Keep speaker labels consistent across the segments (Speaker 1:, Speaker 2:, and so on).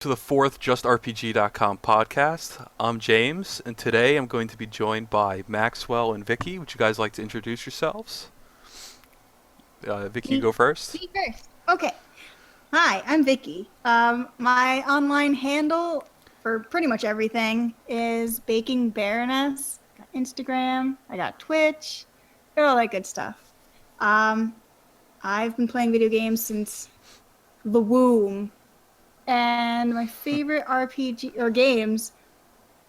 Speaker 1: To the fourth JustRPG.com podcast. I'm James, and today I'm going to be joined by Maxwell and Vicky. Would you guys like to introduce yourselves? Vicky, you
Speaker 2: Me,
Speaker 1: go first.
Speaker 2: me first. Okay. Hi, I'm Vicky. My online handle for pretty much everything is Baking Baroness. I got Instagram. I got Twitch. Got all that good stuff. Um, I've been playing video games since the womb, and my favorite RPG or games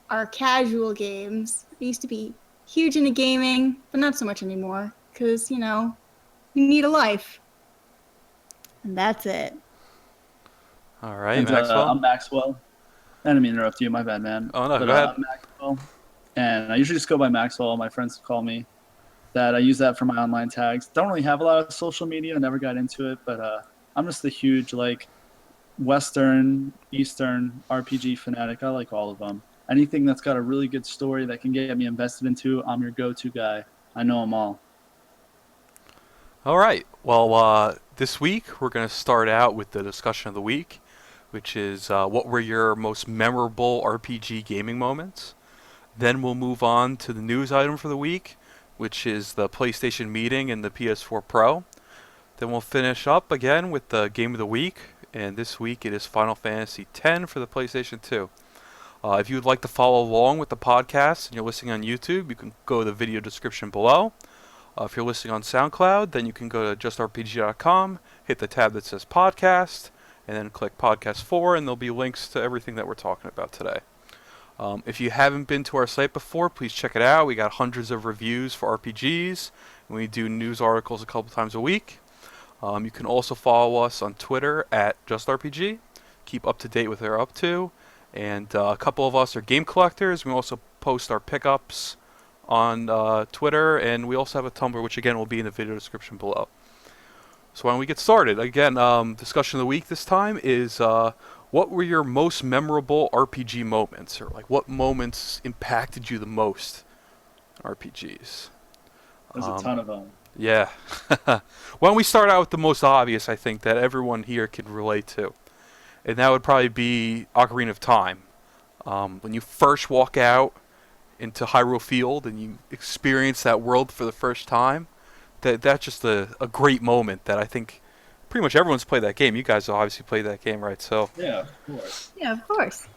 Speaker 2: are casual games. I used to be huge into gaming, but not so much anymore because you need a life. And that's it.
Speaker 1: All right,
Speaker 3: And
Speaker 1: Maxwell.
Speaker 3: I'm Maxwell. I didn't mean to interrupt you, my bad, man.
Speaker 1: Oh, no,
Speaker 3: But
Speaker 1: go ahead.
Speaker 3: I'm Maxwell, and I usually just go by Maxwell. My friends call me that. I use that for my online tags. Don't really have a lot of social media. I never got into it, but I'm just a huge Western, Eastern RPG fanatic. I like all of them. Anything that's got a really good story that can get me invested into, I'm your go-to guy. I know them all.
Speaker 1: All right. Well, this week we're going to start out with the discussion of the week, which is what were your most memorable RPG gaming moments. Then we'll move on to the news item for the week, which is the PlayStation meeting and the PS4 Pro. Then we'll finish up again with the game of the week, and this week it is Final Fantasy X for the PlayStation 2. If you would like to follow along with the podcast and you're listening on YouTube, you can go to the video description below. If you're listening on SoundCloud, then you can go to JustRPG.com, hit the tab that says podcast, and then click Podcast 4, and there'll be links to everything that we're talking about today. If you haven't been to our site before, please check it out. We got hundreds of reviews for RPGs, and we do news articles a couple times a week. You can also follow us on Twitter at JustRPG. Keep up to date with what we're up to. And a couple of us are game collectors. We also post our pickups on Twitter, and we also have a Tumblr, which again will be in the video description below. So why don't we get started? Again, discussion of the week this time is what were your most memorable RPG moments, or like what moments impacted you the most in RPGs?
Speaker 3: There's a ton of them.
Speaker 1: Yeah. Why don't we start out with the most obvious, I think, that everyone here could relate to. And that would probably be Ocarina of Time. When you first walk out into Hyrule Field and you experience that world for the first time, that's just a great moment that I think pretty much everyone's played that game. You guys obviously played that game, right? So
Speaker 3: Yeah, of course.
Speaker 2: Yeah, of course.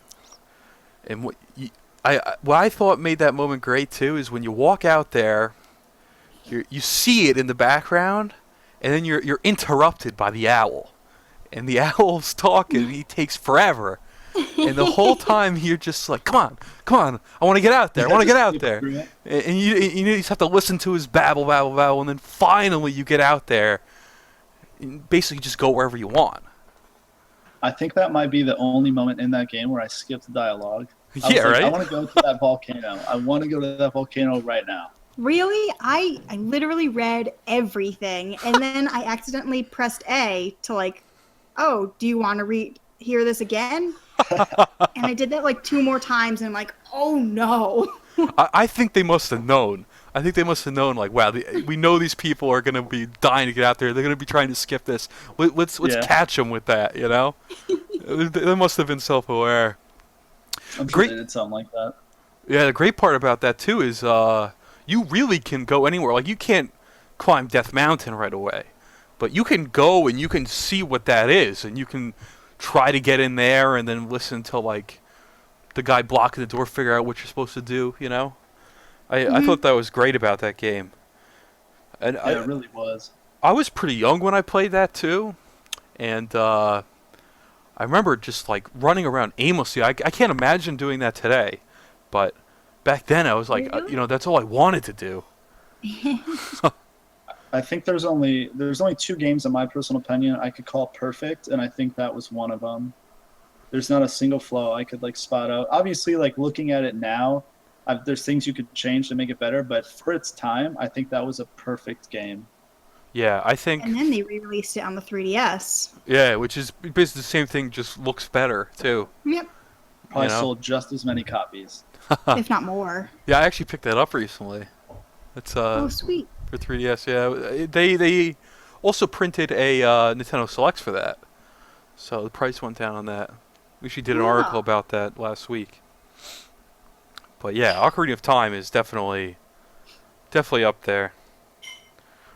Speaker 1: and what I thought made that moment great too is when you walk out there, you see it in the background, and then you're interrupted by the owl, and the owl's talking, and he takes forever, and the whole time you're just like, come on, I want to get out there, and you just have to listen to his babble, and then finally you get out there, and basically just go wherever you want.
Speaker 3: I think that might be the only moment in that game where I skipped dialogue.
Speaker 1: Yeah, right?
Speaker 3: I want to go to that volcano. I want to go to that volcano right now.
Speaker 2: Really? I literally read everything, and then I accidentally pressed A to oh, do you want to hear this again? And I did that 2 more times, and I'm like, oh no.
Speaker 1: I think they must have known. I think they must have known, wow, we know these people are going to be dying to get out there. They're going to be trying to skip this. Let's catch them with that, you know? They must have been self-aware.
Speaker 3: I'm sure they did something like that.
Speaker 1: Yeah, the great part about that, too, is you really can go anywhere. You can't climb Death Mountain right away. But you can go and you can see what that is. And you can try to get in there and then listen to, the guy blocking the door figure out what you're supposed to do, you know? I thought that was great about that game. And
Speaker 3: yeah, it really was.
Speaker 1: I was pretty young when I played that, too. And I remember just, running around aimlessly. I can't imagine doing that today. But back then, I was like,
Speaker 2: Really?
Speaker 1: that's all I wanted to do.
Speaker 3: I think there's only 2 games, in my personal opinion, I could call perfect, and I think that was one of them. There's not a single flaw I could spot out. Obviously, looking at it now, there's things you could change to make it better, but for its time, I think that was a perfect game.
Speaker 1: Yeah, I think...
Speaker 2: And then they re-released it on the 3DS.
Speaker 1: Yeah, which is basically the same thing, just looks better, too.
Speaker 2: Yep.
Speaker 3: Probably sold just as many copies.
Speaker 2: If not more.
Speaker 1: Yeah, I actually picked that up recently. It's
Speaker 2: Oh, sweet.
Speaker 1: for 3DS, yeah. They also printed a Nintendo Selects for that. So the price went down on that. We actually did an article about that last week. But yeah, Ocarina of Time is definitely up there.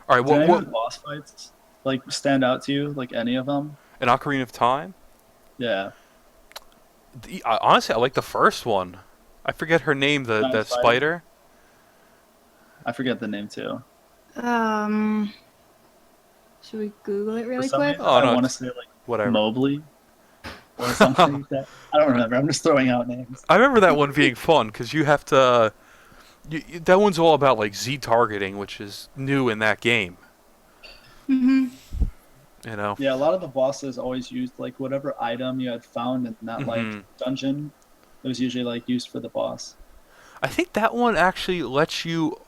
Speaker 1: All right,
Speaker 3: Do any of
Speaker 1: what
Speaker 3: the boss fights like stand out to you? Like any of them?
Speaker 1: an Ocarina of Time?
Speaker 3: Yeah.
Speaker 1: Honestly, I like the first one. I forget her name, the
Speaker 3: Giant
Speaker 1: spider.
Speaker 3: I forget the name too.
Speaker 2: Should we Google it
Speaker 3: For
Speaker 2: really
Speaker 3: some
Speaker 2: quick?
Speaker 3: reason,
Speaker 1: Oh, no,
Speaker 3: I want to
Speaker 1: it's
Speaker 3: say like
Speaker 1: whatever.
Speaker 3: Mobley or something like that. I don't remember. I'm just throwing out names.
Speaker 1: I remember that one being fun because you have to. That one's all about like Z targeting, which is new in that game.
Speaker 2: Mm-hmm.
Speaker 1: You know.
Speaker 3: Yeah, a lot of the bosses always used like whatever item you had found in that like dungeon. It was usually like used for the boss.
Speaker 1: I think that one actually lets you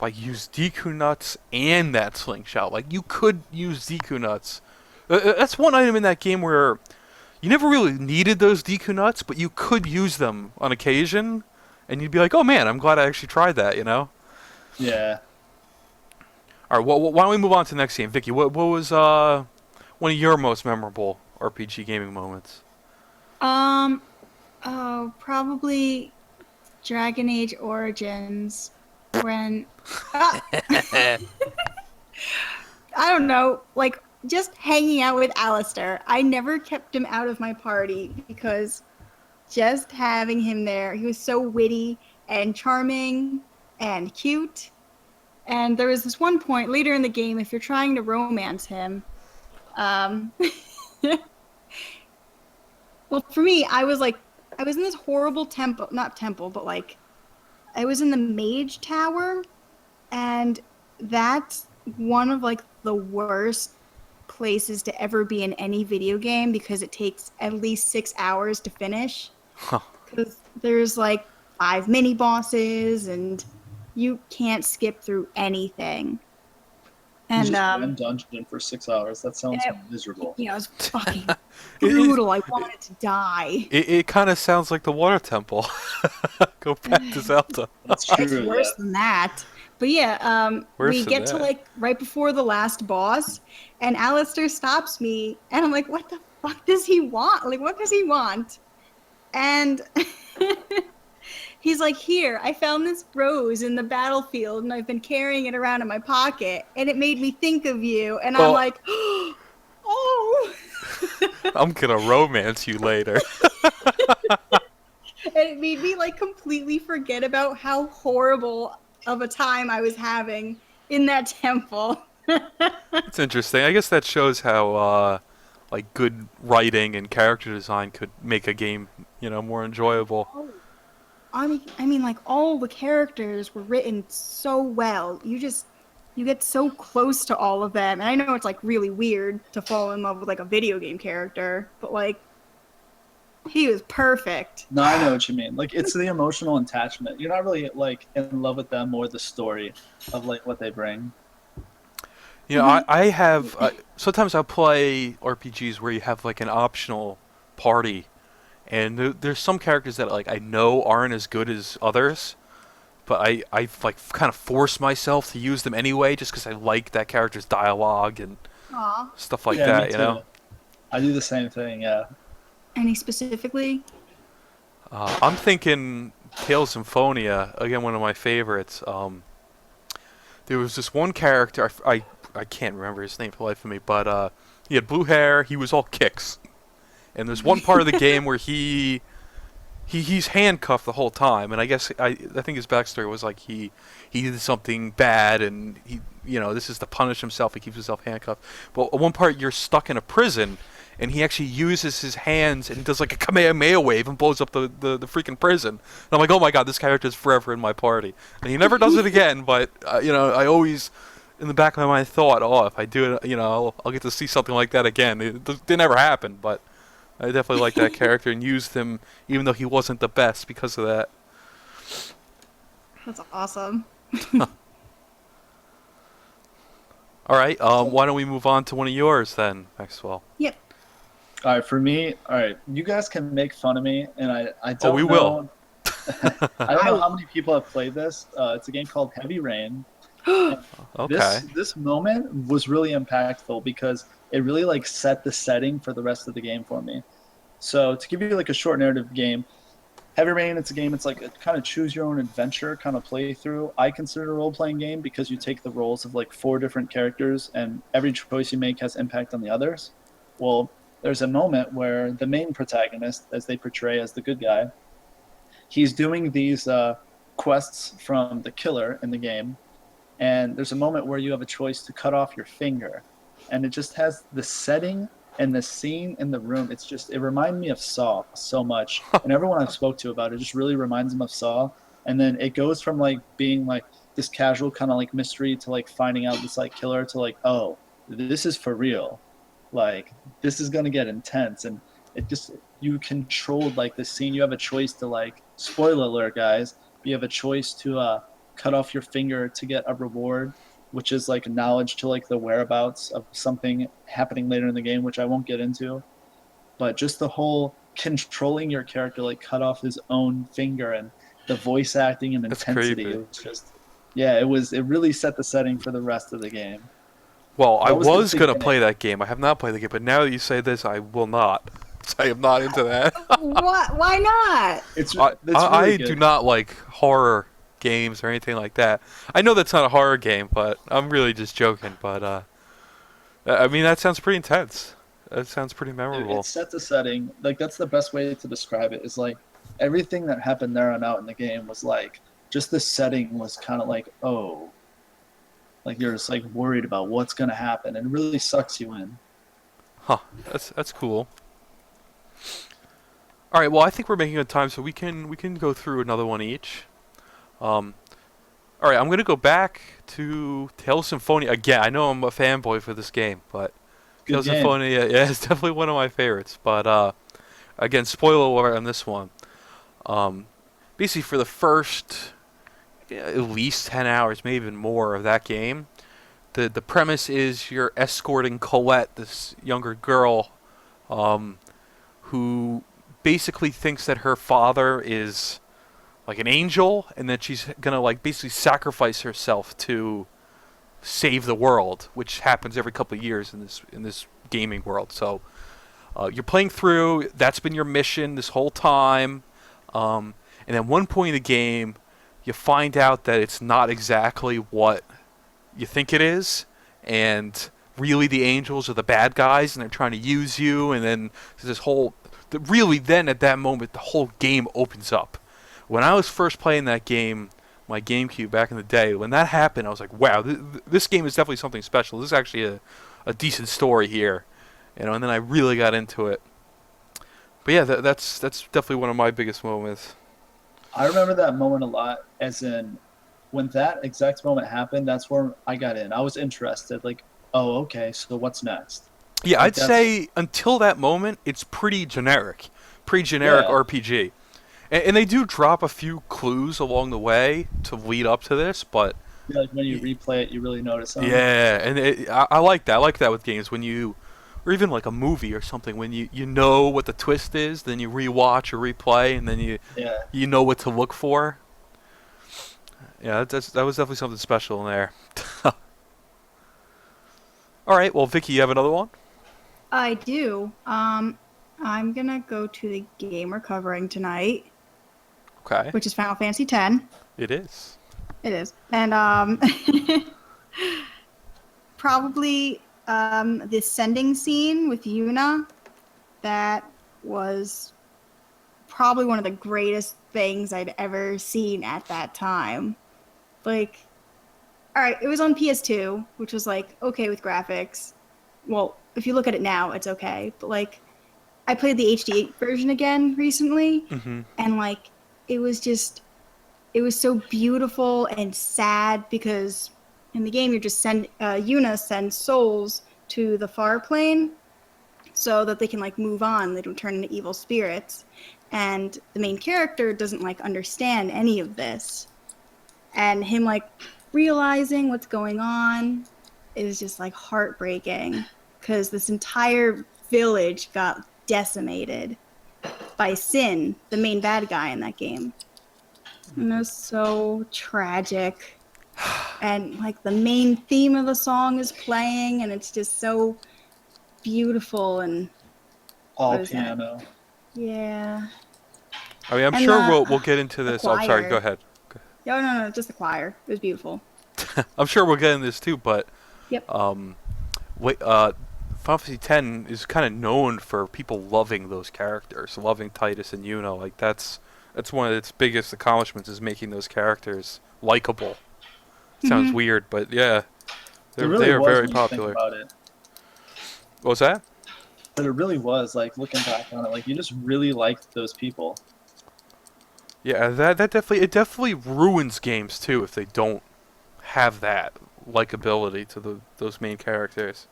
Speaker 1: like use Deku nuts and that slingshot. Like you could use Deku nuts. That's one item in that game where you never really needed those Deku nuts, but you could use them on occasion, and you'd be like, "Oh man, I'm glad I actually tried that." You know.
Speaker 3: Yeah.
Speaker 1: All right. Well, why don't we move on to the next game, Vicky? What was one of your most memorable RPG gaming moments?
Speaker 2: Oh, probably Dragon Age Origins when I don't know, like just hanging out with Alistair. I never kept him out of my party because just having him there, he was so witty and charming and cute. And there was this one point later in the game, if you're trying to romance him, well, for me, I was in this horrible temple, not temple, but like, I was in the mage tower, and that's one of like the worst places to ever be in any video game because it takes at least 6 hours to finish.
Speaker 1: Huh.
Speaker 2: Because there's like 5 mini bosses, and you can't skip through anything.
Speaker 3: You
Speaker 2: And
Speaker 3: just one dungeon for 6 hours. That sounds miserable.
Speaker 2: it was fucking brutal. I wanted to die.
Speaker 1: It kind of sounds like the Water Temple. Go back to Zelda.
Speaker 3: That's true.
Speaker 2: It's worse than that. But yeah,
Speaker 1: Worse
Speaker 2: we
Speaker 1: than
Speaker 2: get to
Speaker 1: that.
Speaker 2: like right before the last boss, and Alistair stops me, and I'm like, what the fuck does he want? Like, what does he want? And he's like, here, I found this rose in the battlefield, and I've been carrying it around in my pocket, and it made me think of you. And I'm
Speaker 1: Oh.
Speaker 2: like, oh.
Speaker 1: I'm gonna romance you later.
Speaker 2: And it made me like completely forget about how horrible of a time I was having in that temple.
Speaker 1: It's interesting. I guess that shows how like good writing and character design could make a game, more enjoyable.
Speaker 2: I mean, like all the characters were written so well. You get so close to all of them. And I know it's like really weird to fall in love with like a video game character, but like he was perfect.
Speaker 3: No, I know what you mean. Like it's the emotional attachment. You're not really like in love with them or the story of like what they bring.
Speaker 1: I have sometimes I'll play RPGs where you have like an optional party, and there's some characters that like I know aren't as good as others, but I like kind of force myself to use them anyway just because I like that character's dialogue and
Speaker 2: Aw.
Speaker 1: stuff like
Speaker 3: Yeah,
Speaker 1: that.
Speaker 3: me
Speaker 1: You
Speaker 3: too.
Speaker 1: know.
Speaker 3: I do the same thing. Yeah.
Speaker 2: Any specifically?
Speaker 1: I'm thinking Tales Symphonia, again, one of my favorites. There was this one character, I can't remember his name for the life of me, but he had blue hair, he was all kicks. And there's one part of the game where he's handcuffed the whole time, and I guess I think his backstory was like he did something bad, and this is to punish himself. He keeps himself handcuffed. But at one part you're stuck in a prison, and he actually uses his hands and does like a Kamehameha wave and blows up the freaking prison. And I'm like, oh my god, this character is forever in my party. And he never does it again, but I always in the back of my mind thought, oh, if I do it, I'll get to see something like that again. It never happened, but I definitely like that character and used him even though he wasn't the best because of that.
Speaker 2: That's awesome.
Speaker 1: All right, why don't we move on to one of yours then, Maxwell?
Speaker 2: Yep.
Speaker 3: All right, for me, all right, you guys can make fun of me, and I don't
Speaker 1: we
Speaker 3: know.
Speaker 1: will.
Speaker 3: I don't know how many people have played this. It's a game called Heavy Rain.
Speaker 1: Okay.
Speaker 3: This moment was really impactful because it really like set the setting for the rest of the game for me. So to give you like a short narrative game, Heavy Rain, it's a game, it's like a kind of choose your own adventure kind of playthrough. I consider it a role playing game because you take the roles of like 4 different characters and every choice you make has impact on the others. Well, there's a moment where the main protagonist, as they portray as the good guy, he's doing these quests from the killer in the game. And there's a moment where you have a choice to cut off your finger. And it just has the setting and the scene in the room. It reminded me of Saw so much. And everyone I've spoke to about it just really reminds them of Saw. And then it goes from like being like this casual kind of like mystery to like finding out this like killer to like, oh, this is for real. Like this is going to get intense. And it just, you controlled like the scene. You have a choice to like, spoiler alert guys, you have a choice to cut off your finger to get a reward, which is like knowledge to like the whereabouts of something happening later in the game, which I won't get into. But just the whole controlling your character, like cut off his own finger, and the voice acting and intensity. It was just, yeah, it really set the setting for the rest of the game.
Speaker 1: Well, I was going to play that game. I have not played the game, but now that you say this, I will not. I am not into that.
Speaker 2: What? Why not?
Speaker 1: I do not like horror games or anything like that. I know that's not a horror game, but I'm really just joking. But I mean, that sounds pretty intense. That sounds pretty memorable.
Speaker 3: It set the setting. Like that's the best way to describe it. Is like everything that happened there on out in the game was like just the setting was kind of like, oh, like you're just like worried about what's gonna happen, and it really sucks you in.
Speaker 1: Huh? That's cool. All right. Well, I think we're making good time, so we can go through another one each. All right, I'm gonna go back to Tales of Symphonia again. I know I'm a fanboy for this game, but Tales of Symphonia, yeah, it's definitely one of my favorites. But again, spoiler alert on this one. Basically, for the first at least 10 hours, maybe even more of that game, the premise is you're escorting Colette, this younger girl, who basically thinks that her father is like an angel, and that she's gonna like basically sacrifice herself to save the world, which happens every couple of years in this gaming world. So you're playing through. That's been your mission this whole time, and at one point in the game, you find out that it's not exactly what you think it is, and really the angels are the bad guys, and they're trying to use you. And then there's this whole really then at that moment the whole game opens up. When I was first playing that game, my GameCube back in the day, when that happened, I was like, wow, this game is definitely something special. This is actually a decent story here. And then I really got into it. But yeah, that's definitely one of my biggest moments.
Speaker 3: I remember that moment a lot, as in, when that exact moment happened, that's where I got in. I was interested, like, oh, okay, so what's next?
Speaker 1: Yeah,
Speaker 3: like
Speaker 1: I'd say until that moment, it's pretty generic RPG. And they do drop a few clues along the way to lead up to this, but
Speaker 3: yeah, like when you replay it, you really notice something.
Speaker 1: Yeah, and I like that. I like that with games when or even like a movie or something, when you know what the twist is, then you rewatch or replay, and then you know what to look for. Yeah, that was definitely something special in there. All right, well, Vicky, you have another one?
Speaker 2: I do. I'm gonna go to the game we're covering tonight.
Speaker 1: Okay.
Speaker 2: Which is Final Fantasy X.
Speaker 1: It is.
Speaker 2: It is. And probably the sending scene with Yuna, that was probably one of the greatest things I'd ever seen at that time. Like, all right, it was on PS2, which was like okay with graphics. Well, if you look at it now, it's okay. But like, I played the HD version again recently, and like, it was so beautiful and sad, because in the game you're just Yuna sends souls to the far plane so that they can like move on. They don't turn into evil spirits, and the main character doesn't like understand any of this, and him like realizing what's going on is just like heartbreaking, because this entire village got decimated by Sin, the main bad guy in that game. And it was so tragic. And like the main theme of the song is playing, and it's just so beautiful and
Speaker 3: all piano.
Speaker 2: Yeah.
Speaker 1: I mean, I'm
Speaker 2: And
Speaker 1: sure we'll get into
Speaker 2: the
Speaker 1: this. Oh, I'm sorry. Go
Speaker 2: choir.
Speaker 1: ahead.
Speaker 2: Oh, no, just the choir. It was beautiful.
Speaker 1: I'm sure we'll get into this too, but
Speaker 2: Yep.
Speaker 1: wait, Final Fantasy X is kind of known for people loving those characters, loving Titus and Yuna. Like that's one of its biggest accomplishments is making those characters likable. Sounds
Speaker 2: Mhm.
Speaker 1: weird, but yeah,
Speaker 3: It
Speaker 1: they
Speaker 3: really
Speaker 1: are
Speaker 3: was
Speaker 1: very
Speaker 3: when you think
Speaker 1: popular.
Speaker 3: about it.
Speaker 1: What was that?
Speaker 3: But it really was, like, looking back on it, like, you just really liked those people.
Speaker 1: Yeah, that definitely ruins games too if they don't have that likability to those main characters.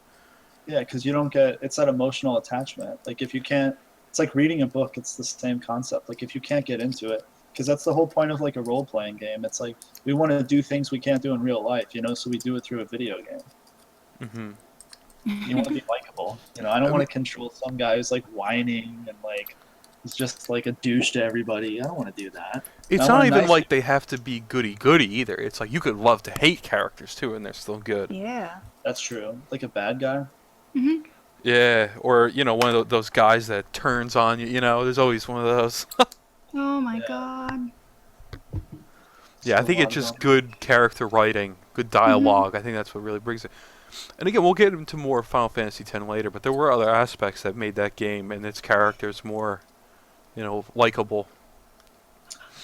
Speaker 3: Yeah, because you don't get, it's that emotional attachment. Like, if you can't, it's like reading a book, it's the same concept. Like, if you can't get into it, because that's the whole point of, like, a role playing game. It's like, we want to do things we can't do in real life, so we do it through a video game.
Speaker 1: Hmm.
Speaker 3: You want to be likable. I don't want to control some guy who's, like, whining and, like, he's just, like, a douche to everybody. I don't want to do that.
Speaker 1: It's
Speaker 3: I want
Speaker 1: not
Speaker 3: a
Speaker 1: even
Speaker 3: nice
Speaker 1: like they have to be goody either. It's like you could love to hate characters too, and they're still good.
Speaker 2: Yeah.
Speaker 3: That's true. Like a bad guy.
Speaker 2: Mhm.
Speaker 1: Yeah, or one of those guys that turns on you. There's always one of those.
Speaker 2: Oh my
Speaker 3: Yeah.
Speaker 2: God.
Speaker 1: Yeah, I
Speaker 3: So
Speaker 1: think
Speaker 3: a
Speaker 1: it's
Speaker 3: lot of
Speaker 1: just
Speaker 3: them.
Speaker 1: good character writing, good dialogue. I think that's what really brings it. And again, we'll get into more Final Fantasy X later, but there were other aspects that made that game and its characters more, likable.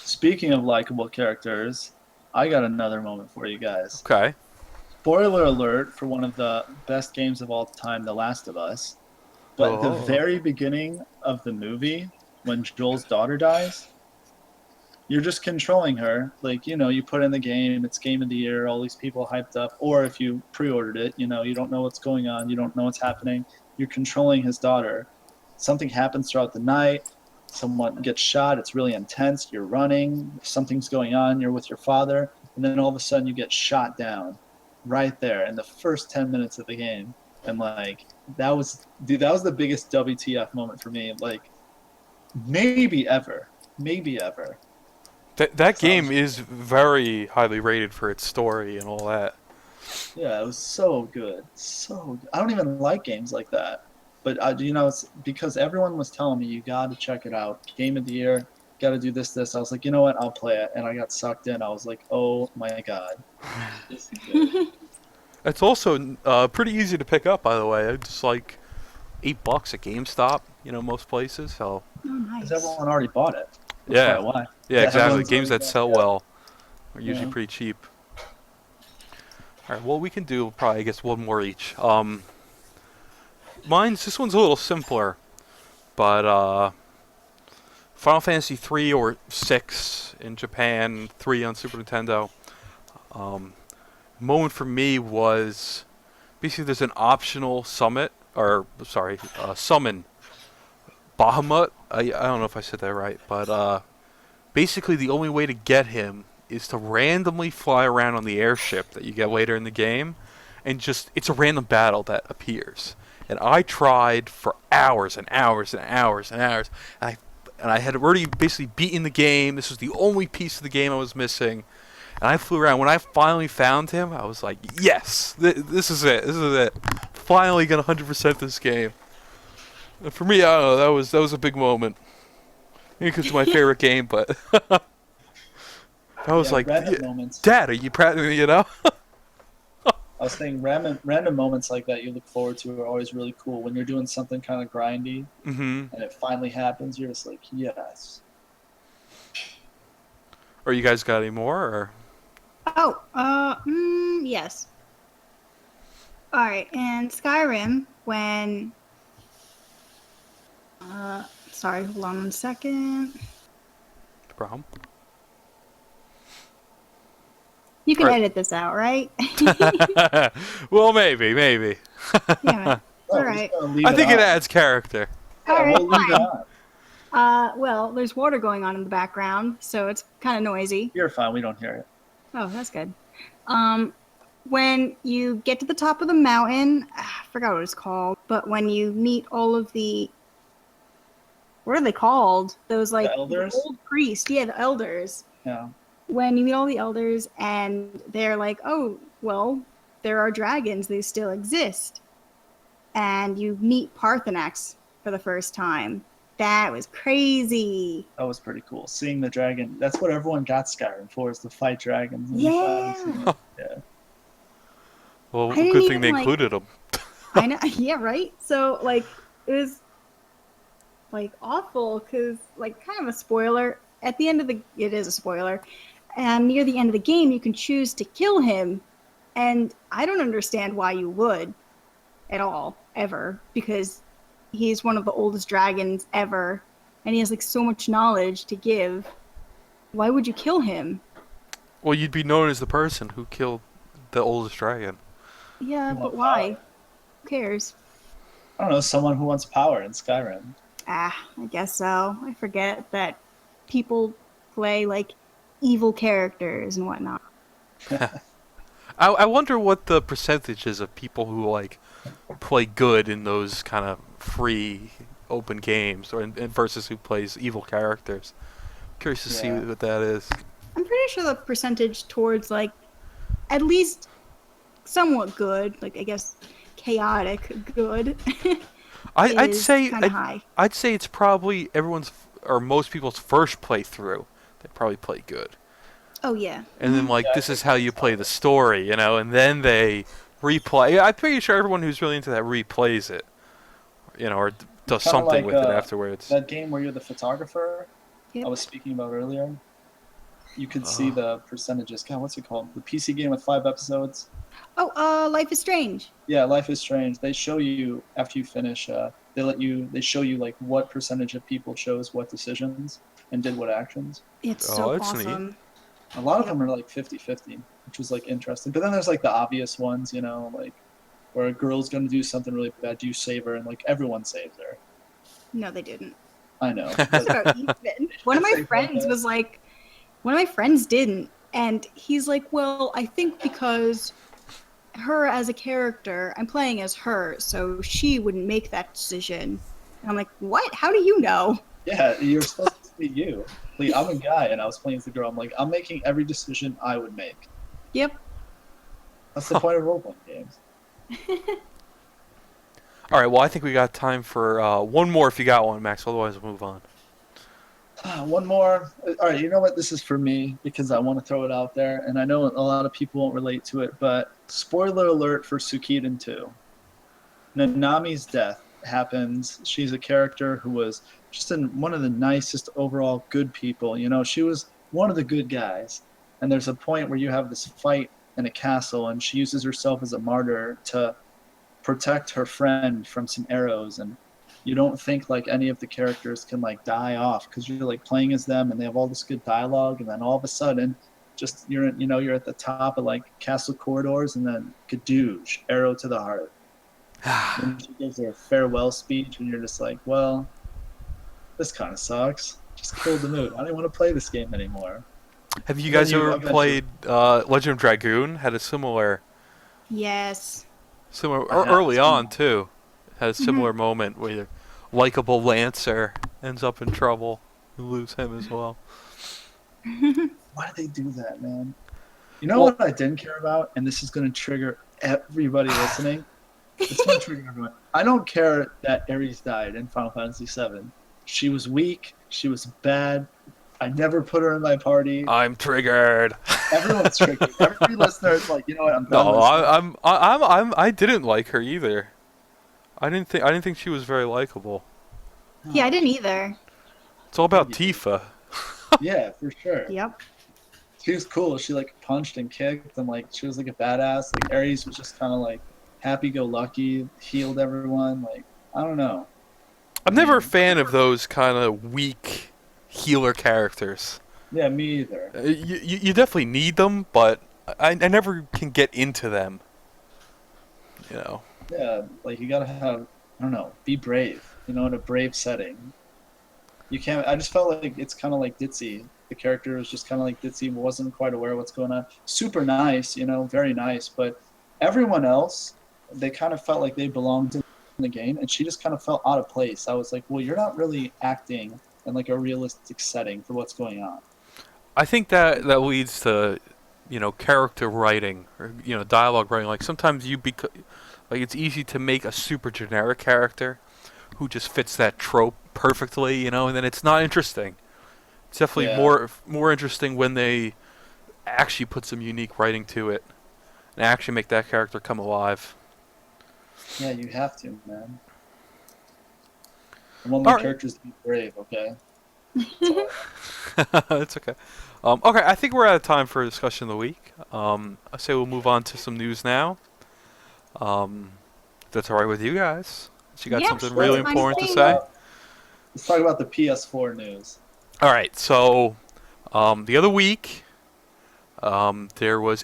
Speaker 3: Speaking of likable characters, I got another moment for you guys.
Speaker 1: Okay.
Speaker 3: Spoiler alert for one of the best games of all time, The Last of Us. But the
Speaker 1: Oh.
Speaker 3: very beginning of the movie, when Joel's daughter dies, you're just controlling her. Like, you put in the game, it's game of the year, all these people hyped up. Or if you pre ordered it, you don't know what's going on, you don't know what's happening. You're controlling his daughter. Something happens throughout the night. Someone gets shot. It's really intense. You're running. Something's going on. You're with your father. And then all of a sudden you get shot down right there in the first 10 minutes of the game. And like, that was the biggest WTF moment for me. Like, maybe ever. Maybe ever.
Speaker 1: That
Speaker 3: So
Speaker 1: game is very highly rated for its story and all that.
Speaker 3: Yeah, it was so good. So good. I don't even like games like that. But, it's because everyone was telling me, you got to check it out. Game of the year, got to do this. I was like, you know what? I'll play it. And I got sucked in. I was like, oh my God. This is good.
Speaker 1: It's also pretty easy to pick up, by the way. It's just like $8 at GameStop, most places. So
Speaker 2: Oh, nice.
Speaker 3: Because everyone already bought it. That's
Speaker 1: yeah,
Speaker 3: probably why.
Speaker 1: yeah, exactly.
Speaker 3: Everyone's
Speaker 1: Games
Speaker 3: already
Speaker 1: that
Speaker 3: bought
Speaker 1: sell
Speaker 3: it.
Speaker 1: well are usually
Speaker 3: Yeah.
Speaker 1: pretty cheap. All right, well, we can do probably, I guess, one more each. This one's a little simpler, but Final Fantasy 3 or 6 in Japan, 3 on Super Nintendo. Moment for me was basically there's an optional summon Bahamut. I don't know if I said that right, but basically the only way to get him is to randomly fly around on the airship that you get later in the game, and it's a random battle that appears. And I tried for hours and hours and hours and hours, and I had already basically beaten the game. This was the only piece of the game I was missing, and I flew around. When I finally found him, I was like, yes, this is it. This is it. Finally gonna 100% this game. And for me, I don't know, that was a big moment. Maybe because it's my favorite game, but I was like,
Speaker 3: random moments.
Speaker 1: Dad, are you proud of me,
Speaker 3: I was saying random moments like that you look forward to are always really cool. When you're doing something kind of grindy
Speaker 1: Mm-hmm.
Speaker 3: and it finally happens, you're just like, yes.
Speaker 1: Or you guys got any more? Or?
Speaker 2: Yes. All right, and Skyrim, when... sorry, hold on 1 second.
Speaker 1: No problem.
Speaker 2: You can
Speaker 1: All right.
Speaker 2: edit this out, right?
Speaker 1: Well, maybe.
Speaker 2: Yeah,
Speaker 3: Oh,
Speaker 2: all
Speaker 3: we're
Speaker 2: right.
Speaker 3: just gonna leave
Speaker 1: I think it
Speaker 3: on.
Speaker 1: adds character.
Speaker 2: All
Speaker 3: Yeah,
Speaker 2: right,
Speaker 3: we'll leave it
Speaker 2: fine.
Speaker 3: on.
Speaker 2: Well, there's water going on in the background, so it's kind of noisy.
Speaker 3: You're fine. We don't hear it.
Speaker 2: Oh, that's good. When you get to the top of the mountain, I forgot what it's called, but when you meet all of the... What are they called? Those, like,
Speaker 3: The elders?
Speaker 2: old priests. Yeah, the elders.
Speaker 3: Yeah.
Speaker 2: When you meet all the elders and they're like, oh, well, there are dragons. They still exist. And you meet Parthenax for the first time. That was crazy.
Speaker 3: That was pretty cool. Seeing the dragon. That's what everyone got Skyrim for, is to fight dragons. And you finally see
Speaker 2: Yeah.
Speaker 3: it. Yeah.
Speaker 1: Well,
Speaker 2: I didn't
Speaker 1: good thing
Speaker 2: even,
Speaker 1: they
Speaker 2: like-
Speaker 1: included them.
Speaker 2: I know. Yeah, right? So, like, it was, like, awful because, like, kind of a spoiler. At the end of it is a spoiler. And near the end of the game, you can choose to kill him. And I don't understand why you would at all, ever, because he's one of the oldest dragons ever. And he has, like, so much knowledge to give. Why would you kill him?
Speaker 1: Well, you'd be known as the person who killed the oldest dragon.
Speaker 2: Yeah,
Speaker 3: You
Speaker 2: but
Speaker 3: want
Speaker 2: why?
Speaker 3: power.
Speaker 2: Who cares?
Speaker 3: I don't know, someone who wants power in Skyrim.
Speaker 2: I guess so. I forget that people play, like, evil characters and whatnot.
Speaker 1: I wonder what the percentage is of people who like play good in those kind of free open games, or versus who plays evil characters. Curious to see
Speaker 3: Yeah.
Speaker 1: what that is.
Speaker 2: I'm pretty sure the percentage towards, like, at least somewhat good, like, I guess chaotic good,
Speaker 1: I'd
Speaker 2: is
Speaker 1: say
Speaker 2: kind of high.
Speaker 1: I'd say it's probably everyone's or most people's first playthrough. They probably play good,
Speaker 2: Oh, yeah.
Speaker 1: and then like
Speaker 3: Yeah, I
Speaker 1: this is
Speaker 3: think
Speaker 1: how you play the story, you know, and then they replay. I'm pretty sure everyone who's really into that replays it, you know, or does
Speaker 3: Kinda
Speaker 1: something
Speaker 3: like,
Speaker 1: with it afterwards.
Speaker 3: That game where you're the photographer
Speaker 2: Yep.
Speaker 3: I was speaking about earlier. You could see the percentages. God, what's it called? The PC game with 5 episodes.
Speaker 2: Oh, Life is Strange.
Speaker 3: Yeah, Life is Strange. They show you after you finish. They show you like what percentage of people chose what decisions and did what actions.
Speaker 2: It's
Speaker 1: Oh,
Speaker 2: so
Speaker 1: that's neat.
Speaker 2: awesome.
Speaker 3: A lot of them are like 50-50, which was like interesting. But then there's like the obvious ones, you know, like where a girl's gonna do something really bad, do you save her? And like everyone saves her.
Speaker 2: No, they didn't.
Speaker 3: I know.
Speaker 2: It's about even. One of my
Speaker 3: Say
Speaker 2: friends
Speaker 3: that.
Speaker 2: was like, one of my friends didn't. And he's like, well, I think because her as a character, I'm playing as her, so she wouldn't make that decision. And I'm like, what? How do you know?
Speaker 3: Yeah, you're supposed to be you. Like, I'm a guy, and I was playing as the girl. I'm like, I'm making every decision I would make.
Speaker 2: Yep.
Speaker 3: That's the point of role-playing games.
Speaker 1: All right, well, I think we got time for one more if you got one, Max. Otherwise, we'll move on.
Speaker 3: One more. All right, you know what? This is for me because I want to throw it out there, and I know a lot of people won't relate to it, but spoiler alert for Suikoden 2. Nanami's death happens. She's a character who was just one of the nicest overall good people. You know, she was one of the good guys. And there's a point where you have this fight in a castle, and she uses herself as a martyr to protect her friend from some arrows, and you don't think like any of the characters can like die off because you're like playing as them and they have all this good dialogue, and then all of a sudden just you're at the top of like castle corridors, and then kadoosh, arrow to the heart. And she gives her a farewell speech, and you're just like, well, this kind of sucks. Just killed the mood. I don't want to play this game anymore.
Speaker 1: Have you
Speaker 3: Well,
Speaker 1: guys ever
Speaker 3: eventually-
Speaker 1: played Legend of Dragoon? Had a similar
Speaker 2: Yes.
Speaker 3: I have
Speaker 1: early
Speaker 3: seen
Speaker 1: on
Speaker 3: that.
Speaker 1: too. Had a similar moment where your likable Lancer ends up in trouble. You lose him as well.
Speaker 3: Why did they do that, man? You know
Speaker 1: Well-
Speaker 3: what I didn't care about, and this is going to trigger everybody listening. It's going to trigger everyone. I don't care that Ares died in Final Fantasy VII. She was weak. She was bad. I never put her in my party.
Speaker 1: I'm triggered.
Speaker 3: Everyone's triggered. Every listener is like, you know what? I'm done.
Speaker 1: No,
Speaker 3: listening.
Speaker 1: I didn't like her either. I didn't think she was very likable.
Speaker 2: Yeah, I didn't either.
Speaker 1: It's all about
Speaker 3: Yeah.
Speaker 1: Tifa.
Speaker 3: Yeah, for sure.
Speaker 2: Yep.
Speaker 3: She was cool. She like punched and kicked, and like she was like a badass. Like Ares was just kind of like happy-go-lucky, healed everyone. Like I don't know.
Speaker 1: I'm never a fan of those kind of weak healer characters.
Speaker 3: Yeah, me either.
Speaker 1: You definitely need them, but I never can get into them. You know.
Speaker 3: Yeah, like you gotta have, I don't know, be brave. You know, in a brave setting. You can't. I just felt like it's kind of like ditzy. The character was just kind of like ditzy, wasn't quite aware of what's going on. Super nice, you know, very nice. But everyone else, they kind of felt like they belonged in the game, and she just kind of felt out of place. I was like, well, you're not really acting in like a realistic setting for what's going on.
Speaker 1: I think that leads to, you know, character writing or dialogue writing. Like sometimes like it's easy to make a super generic character who just fits that trope perfectly, you know, and then it's not interesting. It's definitely
Speaker 3: Yeah.
Speaker 1: more interesting when they actually put some unique writing to it and actually make that character come alive.
Speaker 3: Yeah, you have to, man. I want
Speaker 1: All
Speaker 3: my
Speaker 1: right.
Speaker 3: characters to be brave, okay?
Speaker 1: It's okay. Okay, I think we're out of time for discussion of the week. I say we'll move on to some news now. If that's all right with you guys. So you got
Speaker 2: Yeah,
Speaker 1: something
Speaker 3: Sure.
Speaker 1: really
Speaker 2: that's fine
Speaker 1: important to
Speaker 2: with
Speaker 1: say?
Speaker 3: Let's talk about the PS4 news.
Speaker 1: All right, so the other week, there was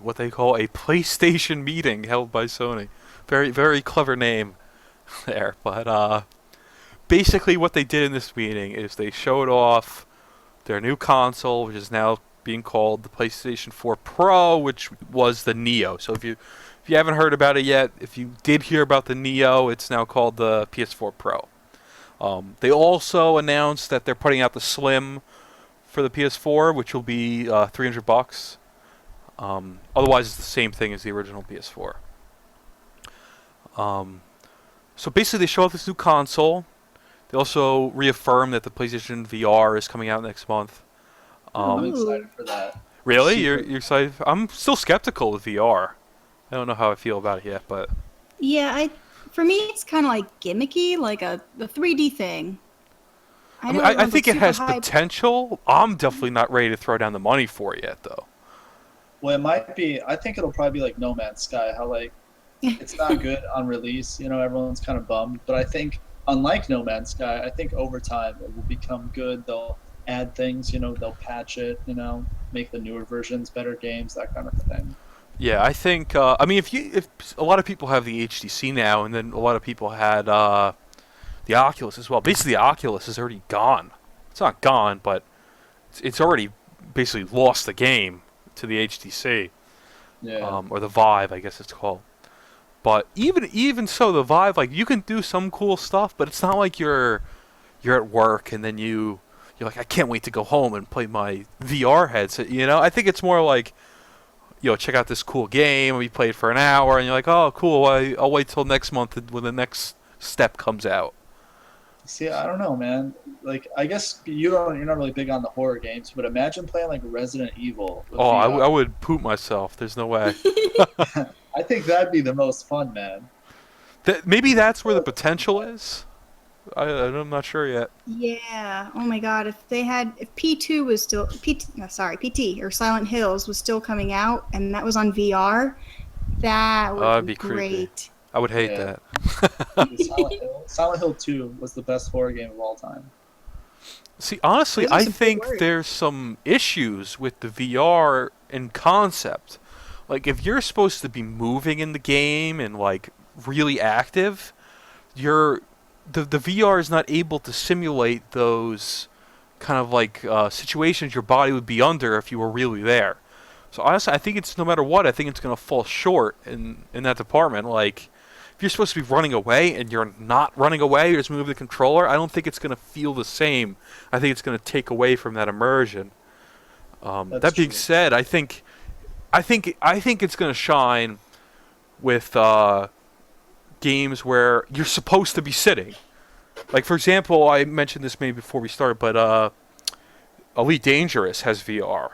Speaker 1: what they call a PlayStation meeting held by Sony. Very, very clever name there. But basically what they did in this meeting is they showed off their new console, which is now being called the PlayStation 4 Pro, which was the Neo. So if you haven't heard about it yet, if you did hear about the Neo, it's now called the PS4 Pro. They also announced that they're putting out the Slim for the PS4, which will be $300. Otherwise, it's the same thing as the original PS4. So basically, they show off this new console. They also reaffirm that the PlayStation VR is coming out next month.
Speaker 3: I'm
Speaker 2: Ooh.
Speaker 3: excited for that.
Speaker 1: Really?
Speaker 3: Super.
Speaker 1: You're excited? I'm still skeptical with VR. I don't know how I feel about it yet, but
Speaker 2: Yeah, for me, it's kind of like gimmicky, like the 3D thing.
Speaker 1: I
Speaker 2: know everyone's,
Speaker 1: think
Speaker 2: like,
Speaker 1: it
Speaker 2: super
Speaker 1: has
Speaker 2: hyped.
Speaker 1: potential. I'm definitely not ready to throw down the money for it yet, though.
Speaker 3: Well, it might be. I think it'll probably be like No Man's Sky. How like it's not good on release. You know, everyone's kind of bummed. But I think, unlike No Man's Sky, I think over time it will become good. They'll add things. You know, they'll patch it. You know, make the newer versions better games, that kind of thing.
Speaker 1: Yeah, I think. I mean, if a lot of people have the HTC now, and then a lot of people had the Oculus as well. Basically, the Oculus is already gone. It's not gone, but it's already basically lost the game to the HTC,
Speaker 3: Yeah.
Speaker 1: or the Vive, I guess it's called. But even so, the Vive, like, you can do some cool stuff, but it's not like you're at work and then you're like, I can't wait to go home and play my VR headset. You know, I think it's more like, check out this cool game. We play it for an hour, and you're like, oh, cool. I'll wait till next month when the next step comes out.
Speaker 3: See, I don't know, man. Like, I guess you're not really big on the horror games, but imagine playing like Resident Evil. With
Speaker 1: Oh,
Speaker 3: VR.
Speaker 1: I would poop myself. There's no way.
Speaker 3: I think that'd be the most fun, man.
Speaker 1: Maybe that's where the potential is. I'm not sure yet.
Speaker 2: Yeah. Oh my God. If P2 was still PT or Silent Hills was still coming out, and that was on VR, that would
Speaker 1: That'd
Speaker 2: be
Speaker 1: be creepy.
Speaker 2: great.
Speaker 1: I would hate
Speaker 3: Yeah.
Speaker 1: that.
Speaker 3: Silent Hill 2 was the best horror game of all time.
Speaker 1: See, honestly,
Speaker 2: Those are
Speaker 1: I
Speaker 2: some big
Speaker 1: think
Speaker 2: words.
Speaker 1: there's some issues with the VR in concept. Like, if you're supposed to be moving in the game and, like, really active, the VR is not able to simulate those kind of, like, situations your body would be under if you were really there. So, honestly, I think it's, no matter what, I think it's going to fall short in that department. Like, if you're supposed to be running away and you're not running away, you're just moving the controller, I don't think it's going to feel the same. I think it's going to take away from that immersion. That being
Speaker 3: true.
Speaker 1: said, I think it's going to shine with games where you're supposed to be sitting. Like, for example, I mentioned this maybe before we started, but Elite Dangerous has VR,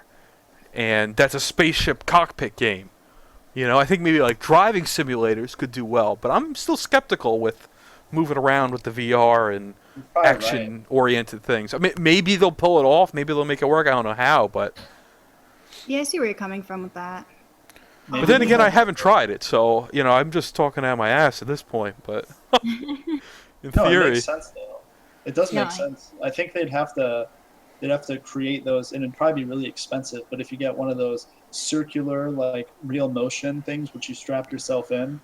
Speaker 1: and that's a spaceship cockpit game. You know, I think maybe like driving simulators could do well, but I'm still skeptical with moving around with the VR and
Speaker 3: You're probably right.
Speaker 1: action-oriented things. I mean, maybe they'll pull it off, maybe they'll make it work. I don't know how, but
Speaker 2: Yeah, I see where you're coming from with that.
Speaker 1: but then again, I haven't tried it, so I'm just talking out my ass at this point. But in
Speaker 3: No, it
Speaker 1: theory,
Speaker 3: makes sense though. It does
Speaker 2: Yeah.
Speaker 3: make sense. I think they'd have to create those, and it'd probably be really expensive. But if you get one of those circular, like real motion things, which you strap yourself in,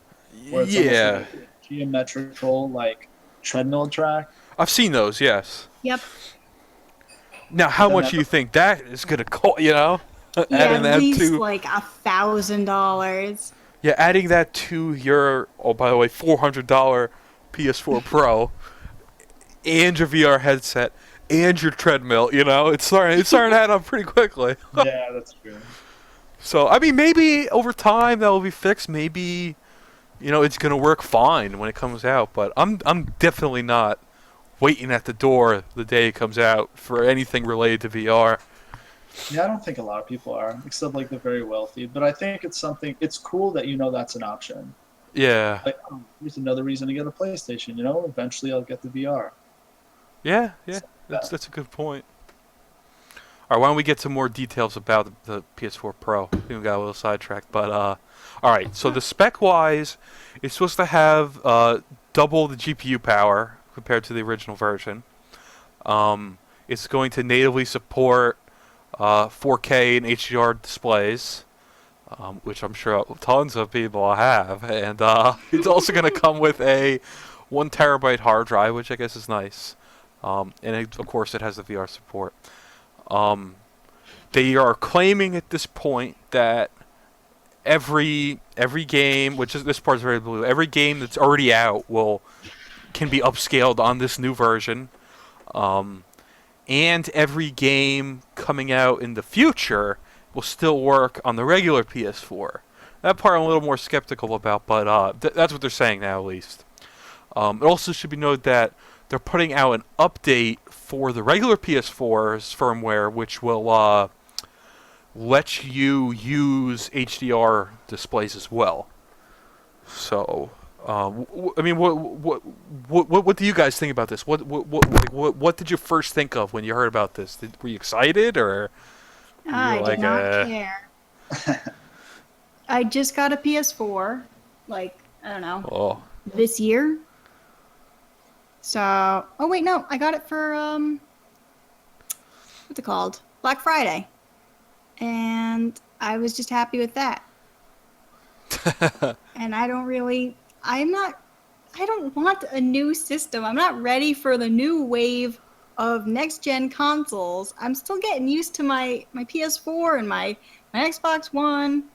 Speaker 3: where it's
Speaker 1: yeah,
Speaker 3: almost like a geometrical, like treadmill track.
Speaker 1: I've seen those. Yes.
Speaker 2: Yep.
Speaker 1: Now, how
Speaker 3: Then
Speaker 1: much
Speaker 3: that-
Speaker 1: do you think that is going to cost?
Speaker 2: Yeah,
Speaker 1: Adding
Speaker 2: at
Speaker 1: that
Speaker 2: least
Speaker 1: to
Speaker 2: like $1,000.
Speaker 1: Yeah, adding that to your, oh, by the way, $400 PS4 Pro and your VR headset and your treadmill, it's starting to add up pretty quickly.
Speaker 3: Yeah, that's true.
Speaker 1: So, I mean, maybe over time that will be fixed. Maybe it's gonna work fine when it comes out. But I'm definitely not waiting at the door the day it comes out for anything related to VR.
Speaker 3: Yeah, I don't think a lot of people are, except like the very wealthy. But I think it's cool that that's an option.
Speaker 1: Yeah.
Speaker 3: Like, oh, here's another reason to get a PlayStation. Eventually I'll get the VR.
Speaker 1: Yeah.
Speaker 3: So,
Speaker 1: That's a good point. All right, why don't we get some more details about the PS4 Pro? I think we got a little sidetracked, but all right. So the spec-wise, it's supposed to have double the GPU power compared to the original version. It's going to natively support 4K and HDR displays, which I'm sure tons of people have, and it's also going to come with a 1 terabyte hard drive, which I guess is nice. Of course, it has the VR support. They are claiming at this point that every game, which is this part's very blue, every game that's already out can be upscaled on this new version, and every game coming out in the future will still work on the regular PS4. That part I'm a little more skeptical about, but that's what they're saying now, at least. It also should be noted that they're putting out an update for the regular PS4's firmware, which will let you use HDR displays as well. So, I mean, what do you guys think about this? What did you first think of when you heard about this? Were you excited, or
Speaker 2: I did not care. I just got a PS4, I don't know, this year. So, oh wait, no, I got it for what's it called? Black Friday, and I was just happy with that. And I don't want a new system. I'm not ready for the new wave of next-gen consoles. I'm still getting used to my PS4 and my Xbox One.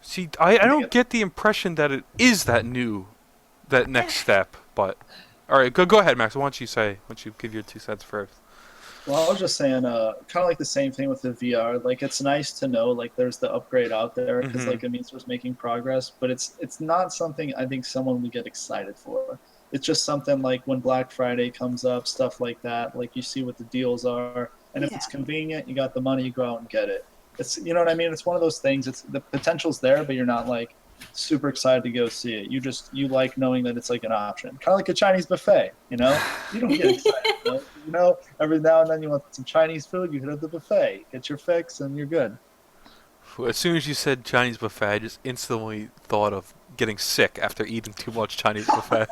Speaker 1: See, I don't get the impression that it is that next step, but... All right, go ahead, Max. Why don't you give your 2 cents first?
Speaker 3: Well, I was just saying, kind of like the same thing with the VR. Like, it's nice to know, there's the upgrade out there, because, it means we're making progress, but it's not something I think someone would get excited for. It's just something like when Black Friday comes up, stuff like that, you see what the deals are, and if it's convenient, you got the money, you go out and get it. It's, you know what I mean? It's one of those things, the potential's there, but you're not, super excited to go see it. You like knowing that it's an option, kind of like a Chinese buffet. You don't get excited. Every now and then you want some Chinese food, you hit up the buffet, get your fix, and you're good.
Speaker 1: As soon as you said Chinese buffet, I just instantly thought of getting sick after eating too much Chinese buffet.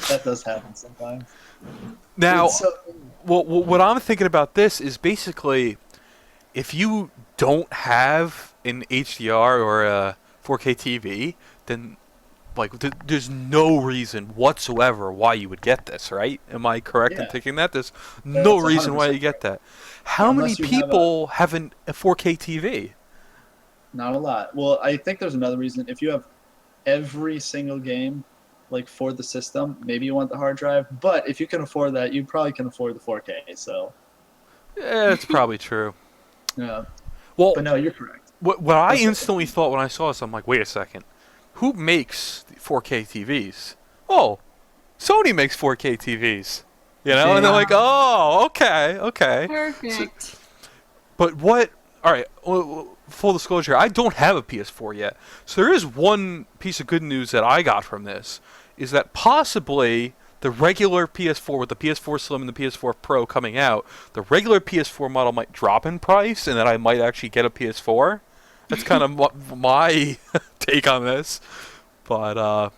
Speaker 3: That does happen sometimes.
Speaker 1: Now, what I'm thinking about this is basically, if you don't have an HDR or a 4K TV, then there's no reason whatsoever why you would get this, right? Am I correct in thinking that? There's no reason why you get that. How many people have a 4K TV?
Speaker 3: Not a lot. Well, I think there's another reason. If you have every single game for the system, maybe you want the hard drive. But if you can afford that, you probably can afford the 4K. So
Speaker 1: yeah, it's probably true.
Speaker 3: Yeah.
Speaker 1: Well,
Speaker 3: but no, you're correct.
Speaker 1: What I instantly thought when I saw this, I'm like, wait a second. Who makes 4K TVs? Oh, Sony makes 4K TVs. And they're like, oh, okay.
Speaker 2: Perfect.
Speaker 1: But what... All right, full disclosure, I don't have a PS4 yet. So there is one piece of good news that I got from this, is that possibly the regular PS4 with the PS4 Slim and the PS4 Pro coming out, the regular PS4 model might drop in price, and that I might actually get a PS4. That's kind of my take on this. But, I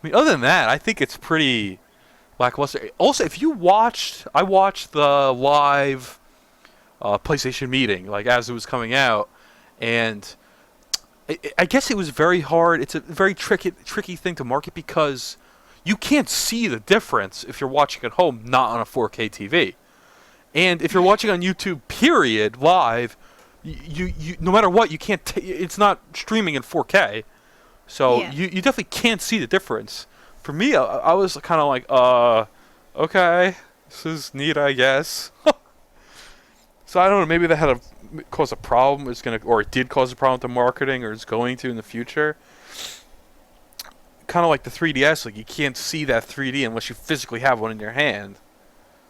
Speaker 1: mean, other than that, I think it's pretty lackluster. Also, I watched the live PlayStation meeting, as it was coming out, and I guess it was very hard. It's a very tricky thing to market, because you can't see the difference if you're watching at home, not on a 4K TV. And if you're watching on YouTube, period, live, you no matter what, you can't. It's not streaming in 4K, so you definitely can't see the difference. For me, I was kind of like, okay, this is neat, I guess. So I don't know. Maybe that caused a problem. Or it did cause a problem with the marketing, or it's going to in the future. kind of like the 3DS. Like, you can't see that 3D unless you physically have one in your hand.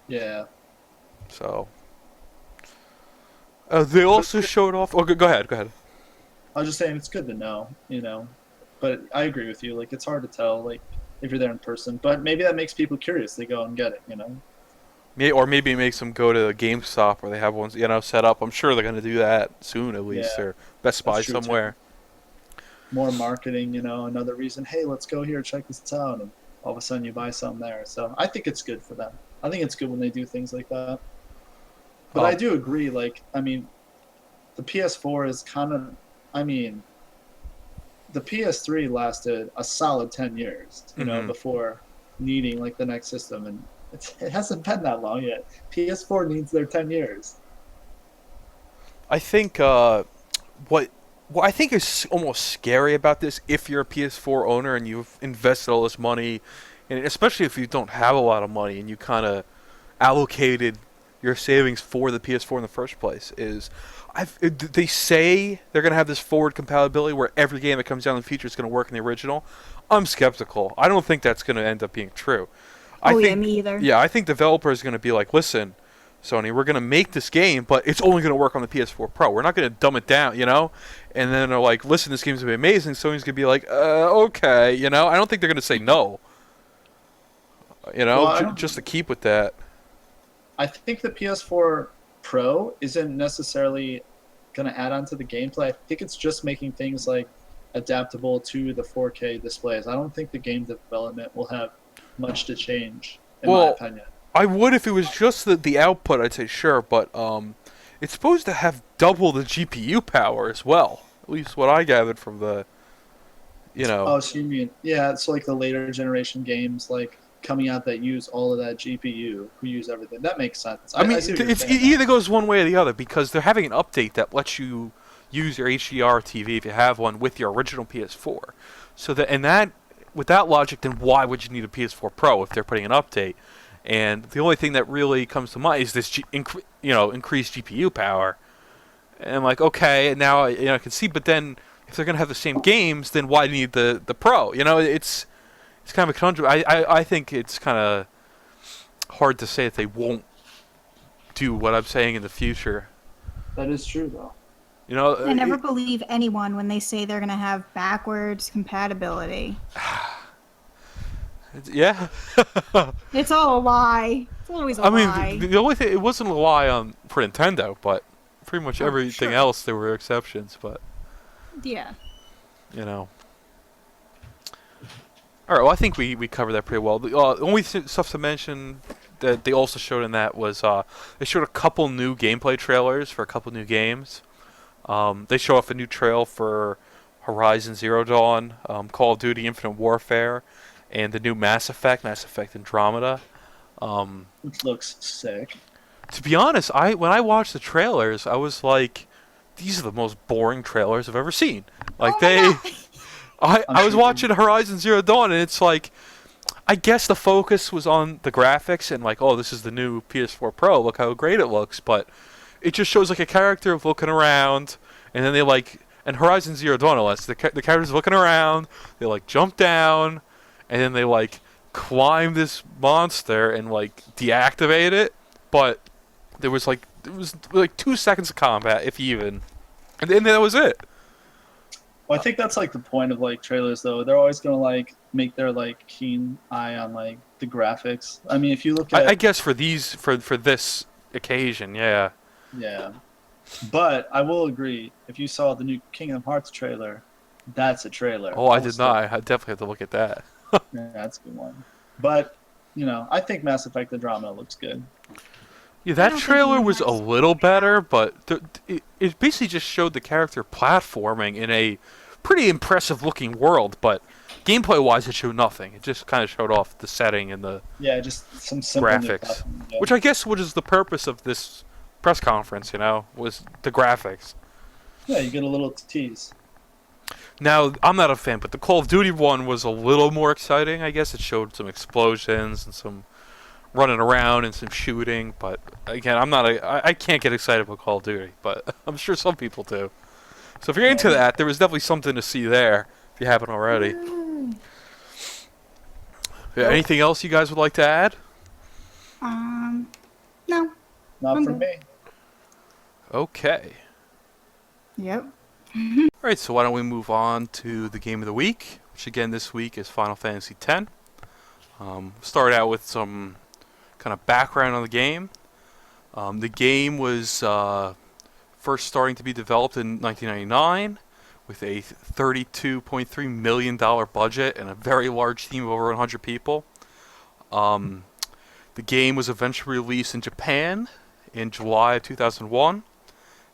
Speaker 3: Yeah.
Speaker 1: So, they also showed off. Oh, go ahead.
Speaker 3: I was just saying it's good to know, But I agree with you. Like, it's hard to tell, like, if you're there in person. But maybe that makes people curious. They go and get it.
Speaker 1: Or maybe it makes them go to GameStop where they have ones, set up. I'm sure they're going to do that soon, at least, or Best Buy somewhere.
Speaker 3: Too. More marketing, another reason. Hey, let's go here, check this out, and all of a sudden you buy something there. So I think it's good for them. I think it's good when they do things like that. But I do agree. Like, I mean, the PS4 is kind of. I mean, the PS3 lasted a solid 10 years, before needing like the next system, and it hasn't been that long yet. PS4 needs their 10 years.
Speaker 1: I think what I think is almost scary about this, if you're a PS4 owner and you've invested all this money, and especially if you don't have a lot of money and you kind of allocated your savings for the PS4 in the first place, is they say they're going to have this forward compatibility where every game that comes out in the future is going to work in the original. I'm skeptical. I don't think that's going to end up being true.
Speaker 2: Yeah, me either.
Speaker 1: Yeah, I think developers are going to be like, listen, Sony, we're going to make this game, but it's only going to work on the PS4 Pro. We're not going to dumb it down, And then they're like, listen, this game's going to be amazing. Sony's going to be like, okay, I don't think they're going to say no. Just to keep with that.
Speaker 3: I think the PS4 Pro isn't necessarily going to add on to the gameplay. I think it's just making things like adaptable to the 4K displays. I don't think the game development will have much to change, in my opinion.
Speaker 1: I would if it was just the output, I'd say sure, but it's supposed to have double the GPU power as well. At least what I gathered from the,
Speaker 3: Oh, so you mean, it's like the later generation games, like, coming out that use all of that GPU, who use everything. That makes sense.
Speaker 1: It either goes one way or the other, because they're having an update that lets you use your HDR TV if you have one with your original PS4. So with that logic, then why would you need a PS4 Pro if they're putting an update? And the only thing that really comes to mind is this, increased GPU power. And I'm like, okay, now I can see. But then if they're gonna have the same games, then why need the Pro? It's kind of a conundrum. I think it's kind of hard to say that they won't do what I'm saying in the future.
Speaker 3: That is true, though.
Speaker 2: I never believe anyone when they say they're going to have backwards compatibility.
Speaker 1: Yeah.
Speaker 2: It's all a lie. It's always a lie.
Speaker 1: I mean, the only thing, it wasn't a lie for Nintendo, but pretty much everything else there were exceptions. But
Speaker 2: yeah.
Speaker 1: All right, well, I think we covered that pretty well. The only stuff to mention that they also showed in that was they showed a couple new gameplay trailers for a couple new games. They show off a new trail for Horizon Zero Dawn, Call of Duty Infinite Warfare, and the new Mass Effect Andromeda.
Speaker 3: Which looks sick.
Speaker 1: To be honest, when I watched the trailers, I was like, these are the most boring trailers I've ever seen. Like, I was watching Horizon Zero Dawn, and it's like, I guess the focus was on the graphics and like, oh, this is the new PS4 Pro. Look how great it looks. But it just shows like a character looking around, and then and Horizon Zero Dawn, the character's looking around. They like jump down, and then they like climb this monster and like deactivate it. But there was like 2 seconds of combat, if even, and then that was it.
Speaker 3: Well, I think that's like the point of like trailers, though. They're always gonna like make their like keen eye on like the graphics. I mean, if you look at,
Speaker 1: I guess for this occasion, yeah.
Speaker 3: Yeah, but I will agree. If you saw the new Kingdom Hearts trailer, that's a trailer.
Speaker 1: Oh, I did not. I definitely have to look at that.
Speaker 3: Yeah, that's a good one. But I think Mass Effect Andromeda looks good.
Speaker 1: Yeah, that trailer was a little better, but it basically just showed the character platforming in a pretty impressive looking world, but gameplay-wise it showed nothing. It just kind of showed off the setting and the
Speaker 3: just some simple
Speaker 1: graphics, which I guess was the purpose of this press conference, was the graphics.
Speaker 3: Yeah, you get a little tease.
Speaker 1: Now, I'm not a fan, but the Call of Duty one was a little more exciting. I guess it showed some explosions and some running around and some shooting, but again, I can't get excited about Call of Duty, but I'm sure some people do. So if you're into that, there was definitely something to see there, if you haven't already. Yeah, anything else you guys would like to add?
Speaker 2: No.
Speaker 3: Not for me.
Speaker 1: Okay.
Speaker 2: Yep.
Speaker 1: All right, so why don't we move on to the game of the week, which again this week is Final Fantasy X. Start out with some kind of background on the game. The game was first starting to be developed in 1999 with a $32.3 million budget and a very large team of over 100 people. The game was eventually released in Japan in July of 2001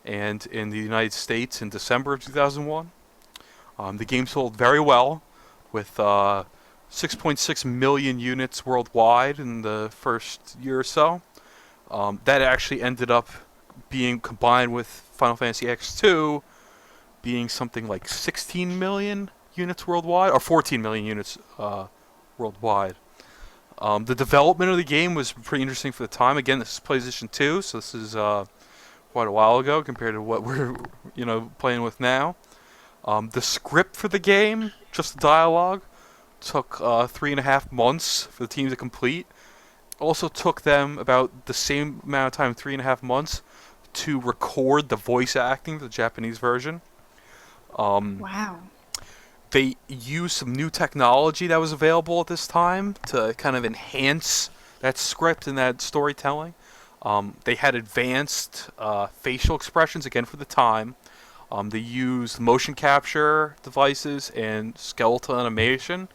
Speaker 1: and in the United States in December of 2001. The game sold very well with 6.6 million units worldwide in the first year or so. That actually ended up being combined with Final Fantasy X2 being something like 16 million units worldwide, or 14 million units worldwide. The development of the game was pretty interesting for the time. Again, this is PlayStation 2, so this is quite a while ago compared to what we're playing with now. The script for the game, just the dialogue, took 3.5 months for the team to complete. Also took them about the same amount of time, 3.5 months, to record the voice acting for the Japanese version.
Speaker 2: Wow.
Speaker 1: They used some new technology that was available at this time to kind of enhance that script and that storytelling. They had advanced facial expressions, again, for the time. They used motion capture devices and skeletal animation.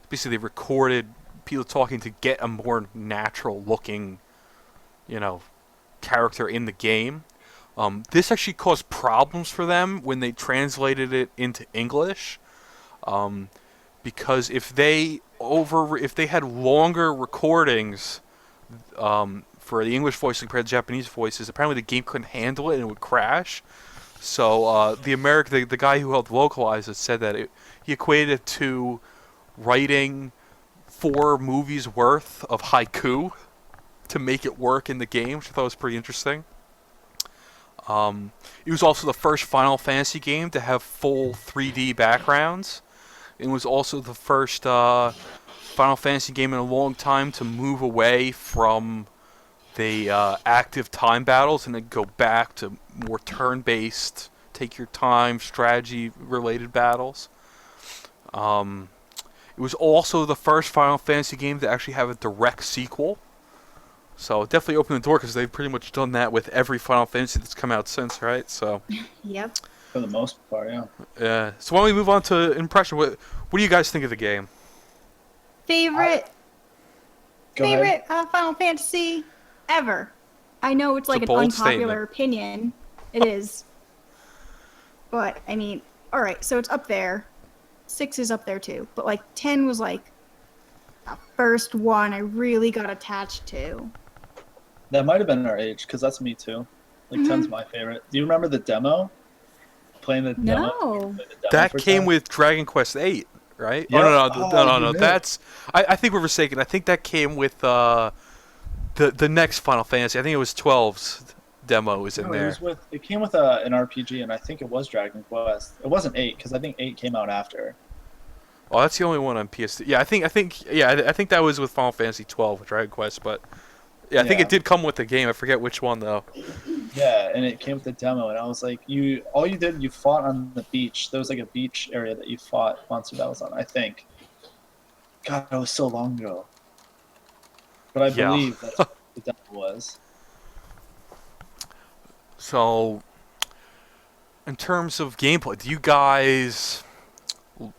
Speaker 1: Basically, they recorded people talking to get a more natural-looking, character in the game. This actually caused problems for them when they translated it into English. Because if they had longer recordings for the English voice compared to Japanese voices, apparently the game couldn't handle it and it would crash. So the guy who helped localize it said that he equated it to writing 4 movies worth of haiku to make it work in the game, which I thought was pretty interesting. It was also the first Final Fantasy game to have full 3D backgrounds. It was also the first Final Fantasy game in a long time to move away from the active time battles and then go back to more turn-based, take your time, strategy-related battles. It was also the first Final Fantasy game to actually have a direct sequel. So it definitely opened the door because they've pretty much done that with every Final Fantasy that's come out since, right? So.
Speaker 2: Yep.
Speaker 3: For the most part, yeah.
Speaker 1: Yeah. So why don't we move on to impression? What do you guys think of the game?
Speaker 2: Favorite
Speaker 3: Go ahead.
Speaker 2: Final Fantasy ever. I know it's like
Speaker 1: a
Speaker 2: an
Speaker 1: bold
Speaker 2: unpopular
Speaker 1: statement.
Speaker 2: opinion. It is. But, I mean, alright, so it's up there. 6 is up there too. But, 10 was, the first one I really got attached to.
Speaker 3: That might have been our age, because that's me too. 10's my favorite. Do you remember the demo? Playing the demo?
Speaker 2: No.
Speaker 1: That came with Dragon Quest VIII, right?
Speaker 3: Yep.
Speaker 1: No. That's I think we're mistaken. I think that came with the next Final Fantasy. I think it was 12's demo was in there.
Speaker 3: It came with an RPG, and I think it was Dragon Quest. It wasn't 8, because I think 8 came out after.
Speaker 1: Oh, that's the only one on PS2. Yeah, I think that was with Final Fantasy 12 with Dragon Quest, but I think it did come with the game. I forget which one though.
Speaker 3: Yeah, and it came with the demo, and I was like, you fought on the beach. There was a beach area that you fought monster battles on, I think. God, that was so long ago. But I believe that's what the demo was.
Speaker 1: So, in terms of gameplay, do you guys...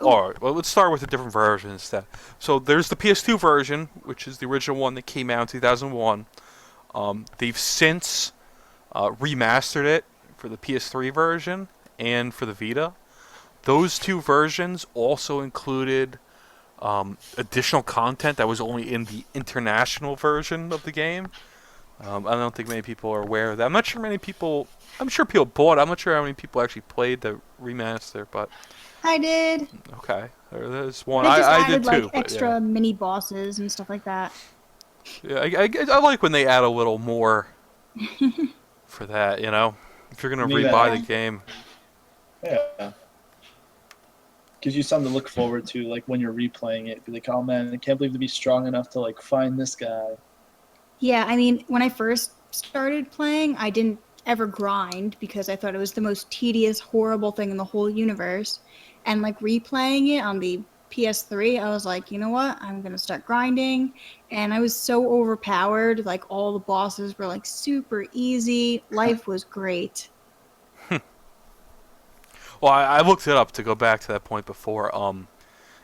Speaker 1: Alright, well, let's start with the different versions instead. So there's the PS2 version, which is the original one that came out in 2001. They've since remastered it for the PS3 version and for the Vita. Those 2 versions also included additional content that was only in the international version of the game. I don't think many people are aware of that. I'm sure people bought it. I'm not sure how many people actually played the remaster, but...
Speaker 2: I did.
Speaker 1: Okay, there's one.
Speaker 2: They just
Speaker 1: I
Speaker 2: added,
Speaker 1: did too.
Speaker 2: extra mini bosses and stuff like that.
Speaker 1: Yeah, I like when they add a little more for that, If you're going to rebuy the game.
Speaker 3: Yeah. gives you something to look forward to, like when you're replaying it. Be like, oh man, I can't believe to be strong enough to like find this guy.
Speaker 2: Yeah, I mean, when I first started playing, I didn't ever grind because I thought it was the most tedious, horrible thing in the whole universe. And like replaying it on the PS3, I was like, you know what? I'm going to start grinding. And I was so overpowered. Like all the bosses were like super easy. Life was great.
Speaker 1: Well, I looked it up to go back to that point before.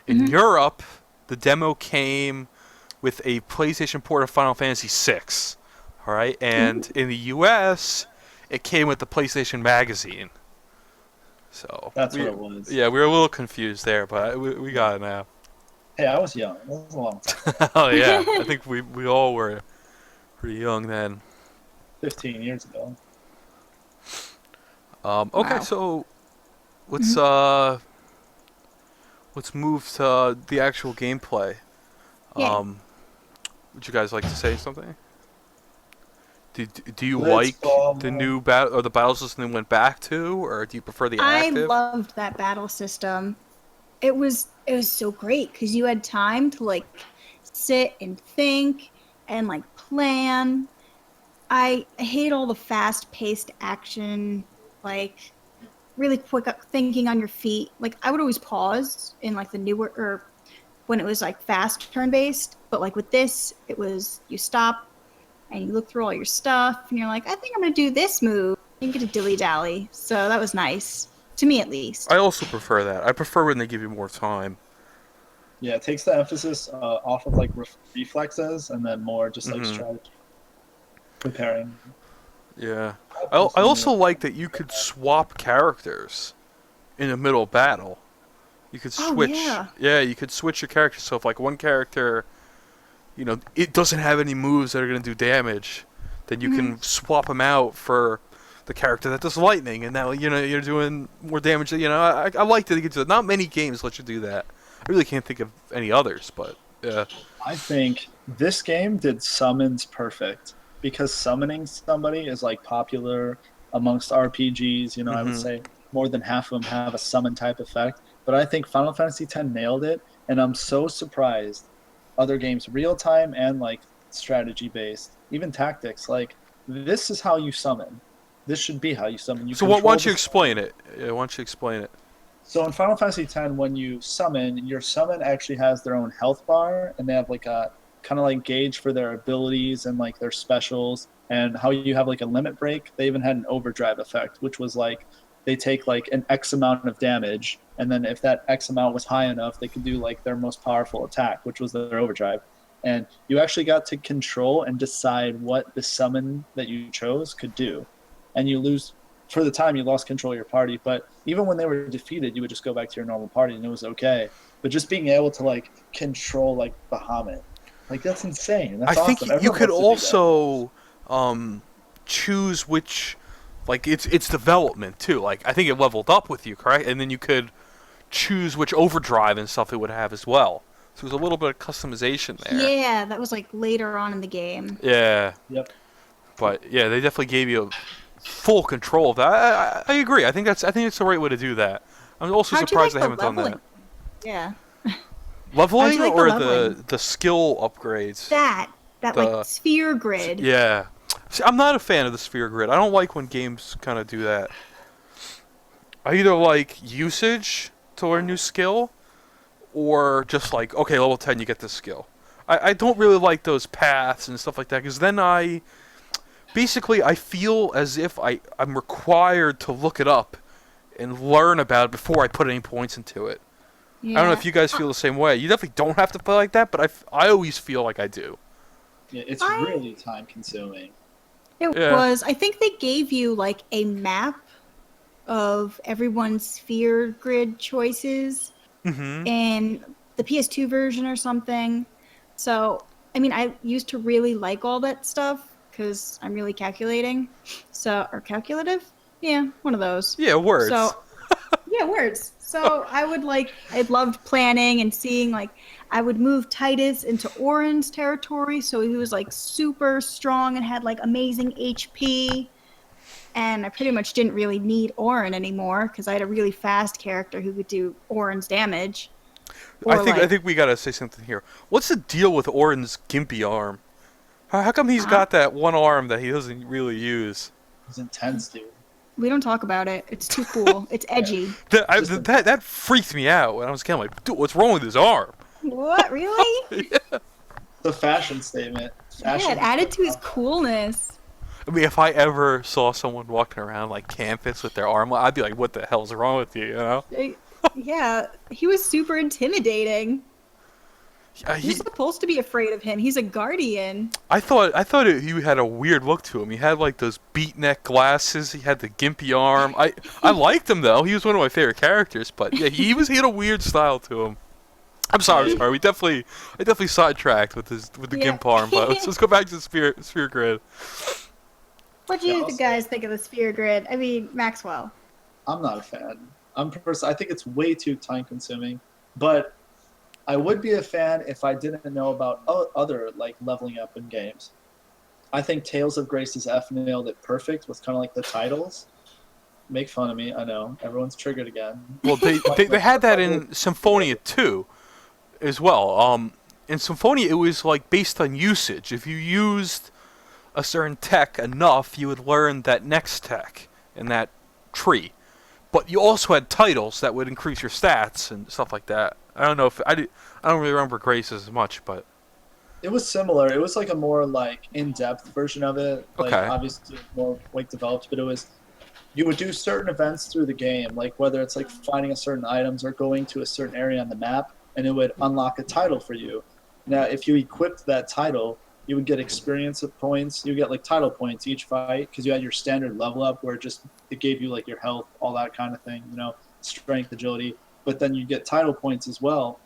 Speaker 1: In Europe, the demo came with a PlayStation port of Final Fantasy VI. All right, and in the US, it came with the PlayStation Magazine. So
Speaker 3: That's what it was.
Speaker 1: Yeah, we were a little confused there, but we got it now.
Speaker 3: Hey, I was young. That was a long time.
Speaker 1: Oh yeah, I think we all were pretty young then.
Speaker 3: 15 years ago.
Speaker 1: Okay,
Speaker 2: Wow.
Speaker 1: so let's move to the actual gameplay.
Speaker 2: Yeah.
Speaker 1: Would you guys like to say something? Do you
Speaker 3: Let's
Speaker 1: like
Speaker 3: go.
Speaker 1: the new battle or the battle system they went back to, or do you prefer the
Speaker 2: I
Speaker 1: active?
Speaker 2: loved that battle system. It was so great because you had time to like sit and think and like plan. I hate all the fast-paced action, like really quick thinking on your feet. Like I would always pause in like the newer or when it was like fast turn-based, but like with this, it was you stop and you look through all your stuff and you're like, I think I'm gonna do this move. You get to dilly-dally. So that was nice. To me at least.
Speaker 1: I also prefer that. I prefer when they give you more time.
Speaker 3: Yeah, it takes the emphasis off of like reflexes and then more just like strategy. Preparing.
Speaker 1: Yeah. I also like that you could swap characters in the middle of battle. You could switch.
Speaker 2: Oh, yeah.
Speaker 1: You could switch your characters. So if like one character, it doesn't have any moves that are going to do damage, then you can swap them out for the character that does lightning, and now you're doing more damage. I like that you can do that. Not many games let you do that. I really can't think of any others, but yeah.
Speaker 3: I think this game did summons perfect because summoning somebody is like popular amongst RPGs. I would say more than half of them have a summon type effect. But I think Final Fantasy X nailed it, and I'm so surprised other games, real time and like strategy based, even tactics, like this is how you summon. This should be how you summon.
Speaker 1: So why don't you explain it? Yeah, why don't you explain it?
Speaker 3: So in Final Fantasy X, when you summon, your summon actually has their own health bar, and they have like a kind of like gauge for their abilities and like their specials, and how you have like a limit break. They even had an overdrive effect, which was like they take like an X amount of damage, and then if that X amount was high enough, they could do like their most powerful attack, which was their overdrive. And you actually got to control and decide what the summon that you chose could do. And you lose, for the time, you lost control of your party. But even when they were defeated, you would just go back to your normal party and it was okay. But just being able to like control like Bahamut, like that's insane. That's awesome.
Speaker 1: Think you could also choose which, like it's development too. Like I think it leveled up with you, correct? And then you could choose which overdrive and stuff it would have as well. So there's a little bit of customization there.
Speaker 2: Yeah, that was like later on in the game.
Speaker 1: Yeah.
Speaker 3: Yep.
Speaker 1: But yeah, they definitely gave you full control of that. I agree. I think that's the right way to do do I'm also
Speaker 2: How'd
Speaker 1: surprised
Speaker 2: you
Speaker 1: they
Speaker 2: like
Speaker 1: haven't
Speaker 2: the
Speaker 1: done that.
Speaker 2: Yeah.
Speaker 1: Leveling
Speaker 2: like the
Speaker 1: or
Speaker 2: leveling?
Speaker 1: the skill upgrades?
Speaker 2: That like sphere grid.
Speaker 1: Yeah. See, I'm not a fan of the sphere grid. I don't like when games kind of do that. I either like usage to learn new skill, or just like, okay, level 10, you get this skill. I don't really like those paths and stuff like that, because then I feel as if I'm required to look it up and learn about it before I put any points into it.
Speaker 2: Yeah.
Speaker 1: I don't know if you guys feel the same way. You definitely don't have to play like that, but I always feel like I do.
Speaker 3: Yeah, it's really time consuming.
Speaker 2: It was. I think they gave you like a map of everyone's sphere grid choices in the PS2 version or something. So, I mean, I used to really like all that stuff because I'm really calculating. Or calculative? Yeah, one of those.
Speaker 1: Yeah, words.
Speaker 2: So, yeah, words. So I loved planning and seeing, like, I would move Titus into Orin's territory, so he was, like, super strong and had, like, amazing HP. and I pretty much didn't really need Orin anymore because I had a really fast character who could do Orin's damage.
Speaker 1: I think we gotta say something here. What's the deal with Orin's gimpy arm? How come he's got that one arm that he doesn't really use?
Speaker 3: It's intense, dude.
Speaker 2: We don't talk about it. It's too cool. It's edgy.
Speaker 1: That freaked me out when I was kind of like, dude, what's wrong with his arm?
Speaker 2: What, really?
Speaker 3: Yeah. The fashion statement.
Speaker 2: Yeah, it added to his coolness.
Speaker 1: I mean, if I ever saw someone walking around like campus with their arm, I'd be like, what the hell's wrong with you, you know?
Speaker 2: Yeah, he was super intimidating. You're supposed to be afraid of him. He's a guardian.
Speaker 1: I thought he had a weird look to him. He had like those beat-neck glasses. He had the gimpy arm. I liked him though. He was one of my favorite characters. But yeah, he had a weird style to him. I'm sorry. I definitely sidetracked with the gimp arm. But let's go back to the sphere grid.
Speaker 2: What do you guys think of the sphere grid? I mean, Maxwell.
Speaker 3: I'm not a fan. I think it's way too time-consuming. But I would be a fan if I didn't know about other like leveling up in games. I think Tales of Grace's F nailed it perfect with kind of like the titles. Make fun of me, I know. Everyone's triggered again.
Speaker 1: Well, they had that in Symphonia 2 as well. In Symphonia, it was like based on usage. If you used a certain tech enough, you would learn that next tech in that tree. But you also had titles that would increase your stats and stuff like that. I don't know if I don't really remember Grace as much, but
Speaker 3: it was similar. It was like a more like in-depth version of it. Like
Speaker 1: okay.
Speaker 3: Obviously more like developed, but you would do certain events through the game, like whether it's like finding a certain items or going to a certain area on the map, and it would unlock a title for you. Now, if you equipped that title, you would get experience points. You get like title points each fight because you had your standard level up where it gave you like your health, all that kind of thing, strength, agility. But then you get title points as well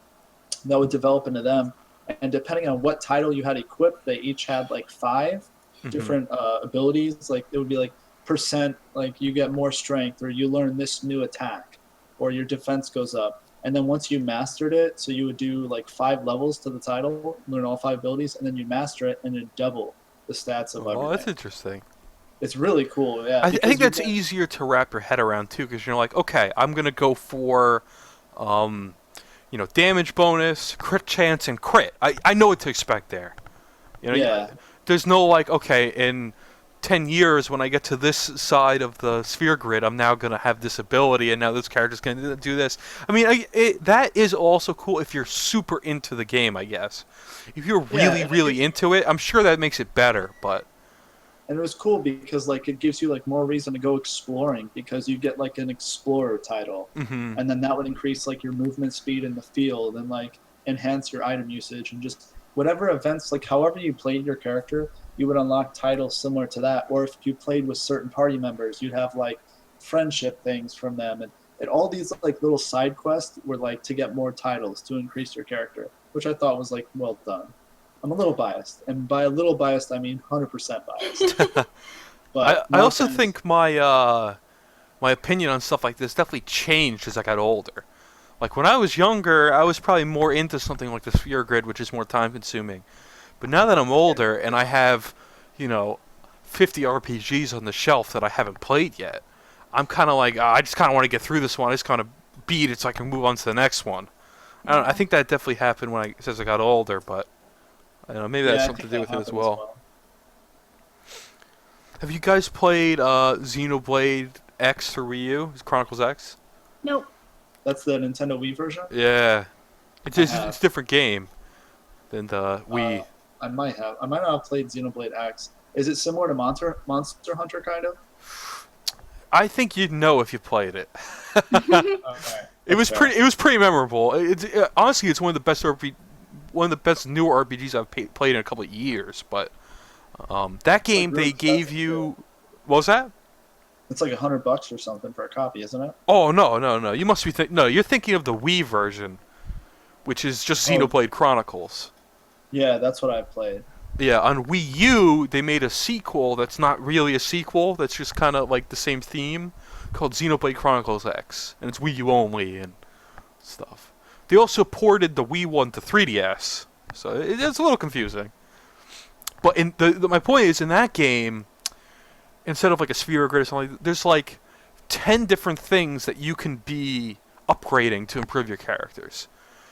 Speaker 3: that would develop into them. And depending on what title you had equipped, they each had like 5 different abilities. Like it would be like percent, like you get more strength, or you learn this new attack, or your defense goes up. And then once you mastered it, so you would do like 5 levels to the title, learn all 5 abilities, and then you master it and then double the stats of everything.
Speaker 1: Oh, that's interesting.
Speaker 3: It's really cool, yeah.
Speaker 1: I think that's easier to wrap your head around too, because you're like, okay, I'm gonna go for damage bonus, crit chance, and crit. I know what to expect there. There's no like, okay, in 10 years when I get to this side of the sphere grid, I'm now going to have this ability, and now this character's going to do this. I mean, that is also cool if you're super into the game, I guess. If you're really into it, I'm sure that makes it better, but...
Speaker 3: And it was cool because like it gives you like more reason to go exploring because you get like an explorer title, and then that would increase like your movement speed in the field and like enhance your item usage and just whatever events, like however you played your character, you would unlock titles similar to that. Or if you played with certain party members, you'd have like friendship things from them, and all these like little side quests were like to get more titles to increase your character, which I thought was like well done. I'm a little biased, and by a little biased, I mean 100% biased. But
Speaker 1: I also think my opinion on stuff like this definitely changed as I got older. Like when I was younger, I was probably more into something like the sphere grid, which is more time-consuming. But now that I'm older and I have, 50 RPGs on the shelf that I haven't played yet, I'm kind of like, I just kind of want to get through this one. I just kind of beat it so I can move on to the next one. I think that definitely happened as I got older, but... I don't know, maybe that has something to do with it as well. Have you guys played Xenoblade X for Wii U? Chronicles X?
Speaker 2: Nope.
Speaker 3: That's the Nintendo Wii version?
Speaker 1: Yeah. It's a different game than the Wii.
Speaker 3: I might not have played Xenoblade X. Is it similar to Monster Hunter, kind of?
Speaker 1: I think you'd know if you played it.
Speaker 3: Okay.
Speaker 1: It was pretty memorable. Honestly, it's one of the best newer RPGs I've played in a couple of years. But that game
Speaker 3: like really
Speaker 1: they gave you. What was that?
Speaker 3: It's like $100 or something for a copy, isn't it?
Speaker 1: Oh no! You must be you're thinking of the Wii version, which is just Xenoblade Chronicles.
Speaker 3: Yeah, that's what I played.
Speaker 1: Yeah, on Wii U they made a sequel that's not really a sequel. That's just kind of like the same theme, called Xenoblade Chronicles X, and it's Wii U only and stuff. They also ported the Wii 1 to 3DS, so it's a little confusing. But my point is, in that game, instead of like a sphere or grid or something, there's like 10 different things that you can be upgrading to improve your characters.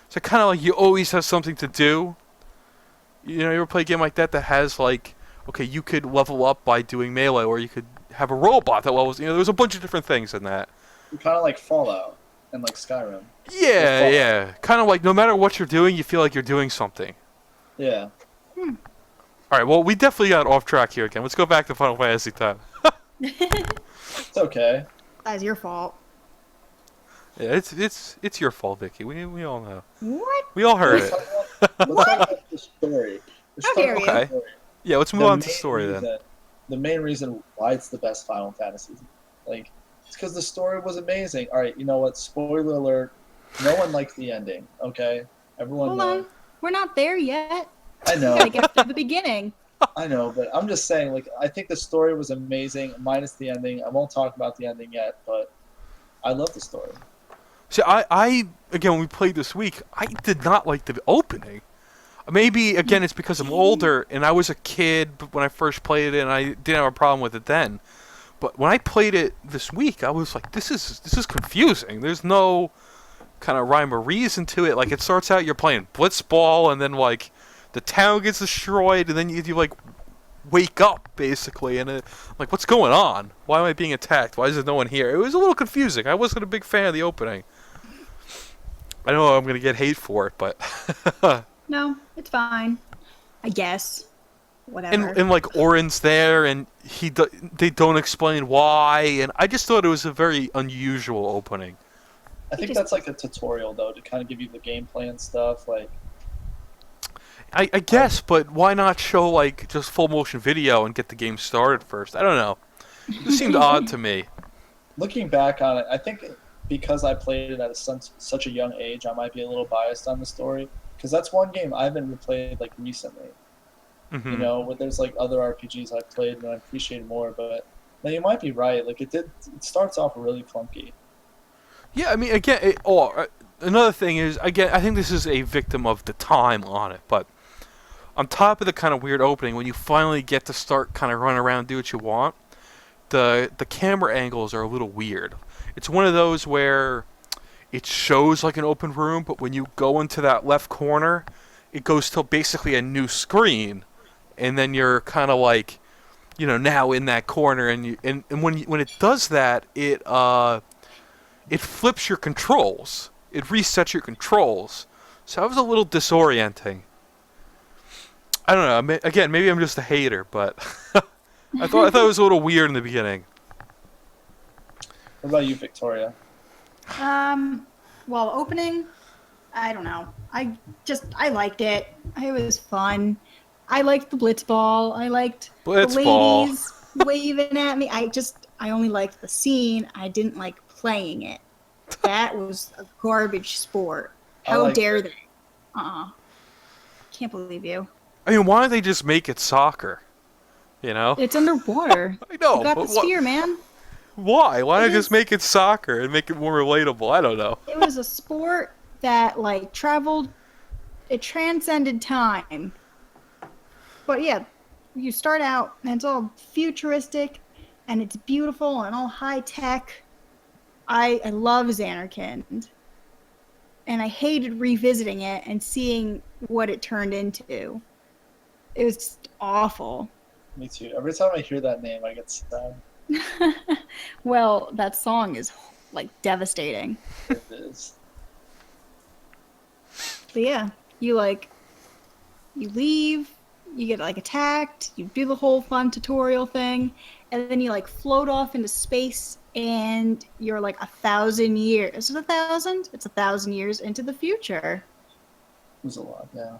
Speaker 1: So kind of like you always have something to do. You know, you ever play a game like that that has like, okay, you could level up by doing melee, or you could have a robot that levels. You know, there's a bunch of different things in that.
Speaker 3: Kind of like Fallout and like Skyrim.
Speaker 1: Yeah, yeah. Kind of like no matter what you're doing, you feel like you're doing something.
Speaker 3: Yeah.
Speaker 1: All right, well, we definitely got off track here again. Let's go back to Final Fantasy X.
Speaker 3: It's okay.
Speaker 2: That's your fault.
Speaker 1: Yeah, it's your fault, Vicky. We all know.
Speaker 2: What?
Speaker 1: We all heard
Speaker 3: Let's
Speaker 1: it.
Speaker 3: talk about the story.
Speaker 2: How dare you?
Speaker 1: Okay. Yeah, let's move on to the story then.
Speaker 3: The main reason why it's the best Final Fantasy, like, it's because the story was amazing. All right, you know what? Spoiler alert. No one likes the ending. Okay, everyone
Speaker 2: Hold
Speaker 3: knows.
Speaker 2: on. We're not there yet.
Speaker 3: I know.
Speaker 2: Gotta get to the beginning.
Speaker 3: I know, but I'm just saying, like, I think the story was amazing, minus the ending. I won't talk about the ending yet, but I love the story.
Speaker 1: See, I again, when we played this week, I did not like the opening. Maybe, again, it's because I'm older, and I was a kid when I first played it, and I didn't have a problem with it then. But when I played it this week, I was like, this is confusing. There's no kind of rhyme or reason to it. Like, it starts out, you're playing Blitzball, and then, like, the town gets destroyed, and then you like, wake up, basically, and like, what's going on? Why am I being attacked? Why is there no one here? It was a little confusing. I wasn't a big fan of the opening. I know I'm going to get hate for it, but...
Speaker 2: No, it's fine. I guess. Whatever.
Speaker 1: And like Orin's there, and they don't explain why, and I just thought it was a very unusual opening.
Speaker 3: I think that's like a tutorial, though, to kind of give you the gameplay and stuff. Like,
Speaker 1: I guess, but why not show like just full motion video and get the game started first? I don't know. It seemed odd to me.
Speaker 3: looking back on it, I think because I played it at such a young age, I might be a little biased on the story. Because that's one game I haven't replayed like recently.
Speaker 1: Mm-hmm.
Speaker 3: You know, where there's like other RPGs I've played and I appreciate more. But now you might be right. Like it starts off really clunky.
Speaker 1: Yeah, I mean, again, another thing is, again, I think this is a victim of the time on it, but on top of the kind of weird opening, when you finally get to start kind of run around and do what you want, the camera angles are a little weird. It's one of those where it shows like an open room, but when you go into that left corner, it goes to basically a new screen, and then you're kind of like, you know, now in that corner, and when it does that, it flips your controls. It resets your controls. So that was a little disorienting. I don't know. Again, maybe I'm just a hater, but I thought it was a little weird in the beginning.
Speaker 3: What about you, Victoria?
Speaker 2: Well, opening, I don't know. I liked it. It was fun. I liked the Blitzball. I liked the ladies waving at me. I only liked the scene. I didn't like playing it. That was a garbage sport. How dare they? Can't believe you.
Speaker 1: I mean, why don't they just make it soccer? You know?
Speaker 2: It's underwater.
Speaker 1: I know.
Speaker 2: You got the sphere, man.
Speaker 1: Why? Why not just make it soccer and make it more relatable? I don't know.
Speaker 2: It was a sport that, like, it transcended time. But yeah, you start out and it's all futuristic and it's beautiful and all high tech. I love Xanarkand. And I hated revisiting it and seeing what it turned into. It was just awful.
Speaker 3: Me too. Every time I hear that name, I get sad.
Speaker 2: Well, that song is, like, devastating.
Speaker 3: It is.
Speaker 2: But yeah, you leave, you get, like, attacked, you do the whole fun tutorial thing, and then you, like, float off into space, and you're, like, 1,000 years. Is it 1,000? It's 1,000 years into the future.
Speaker 3: It was a lot, yeah.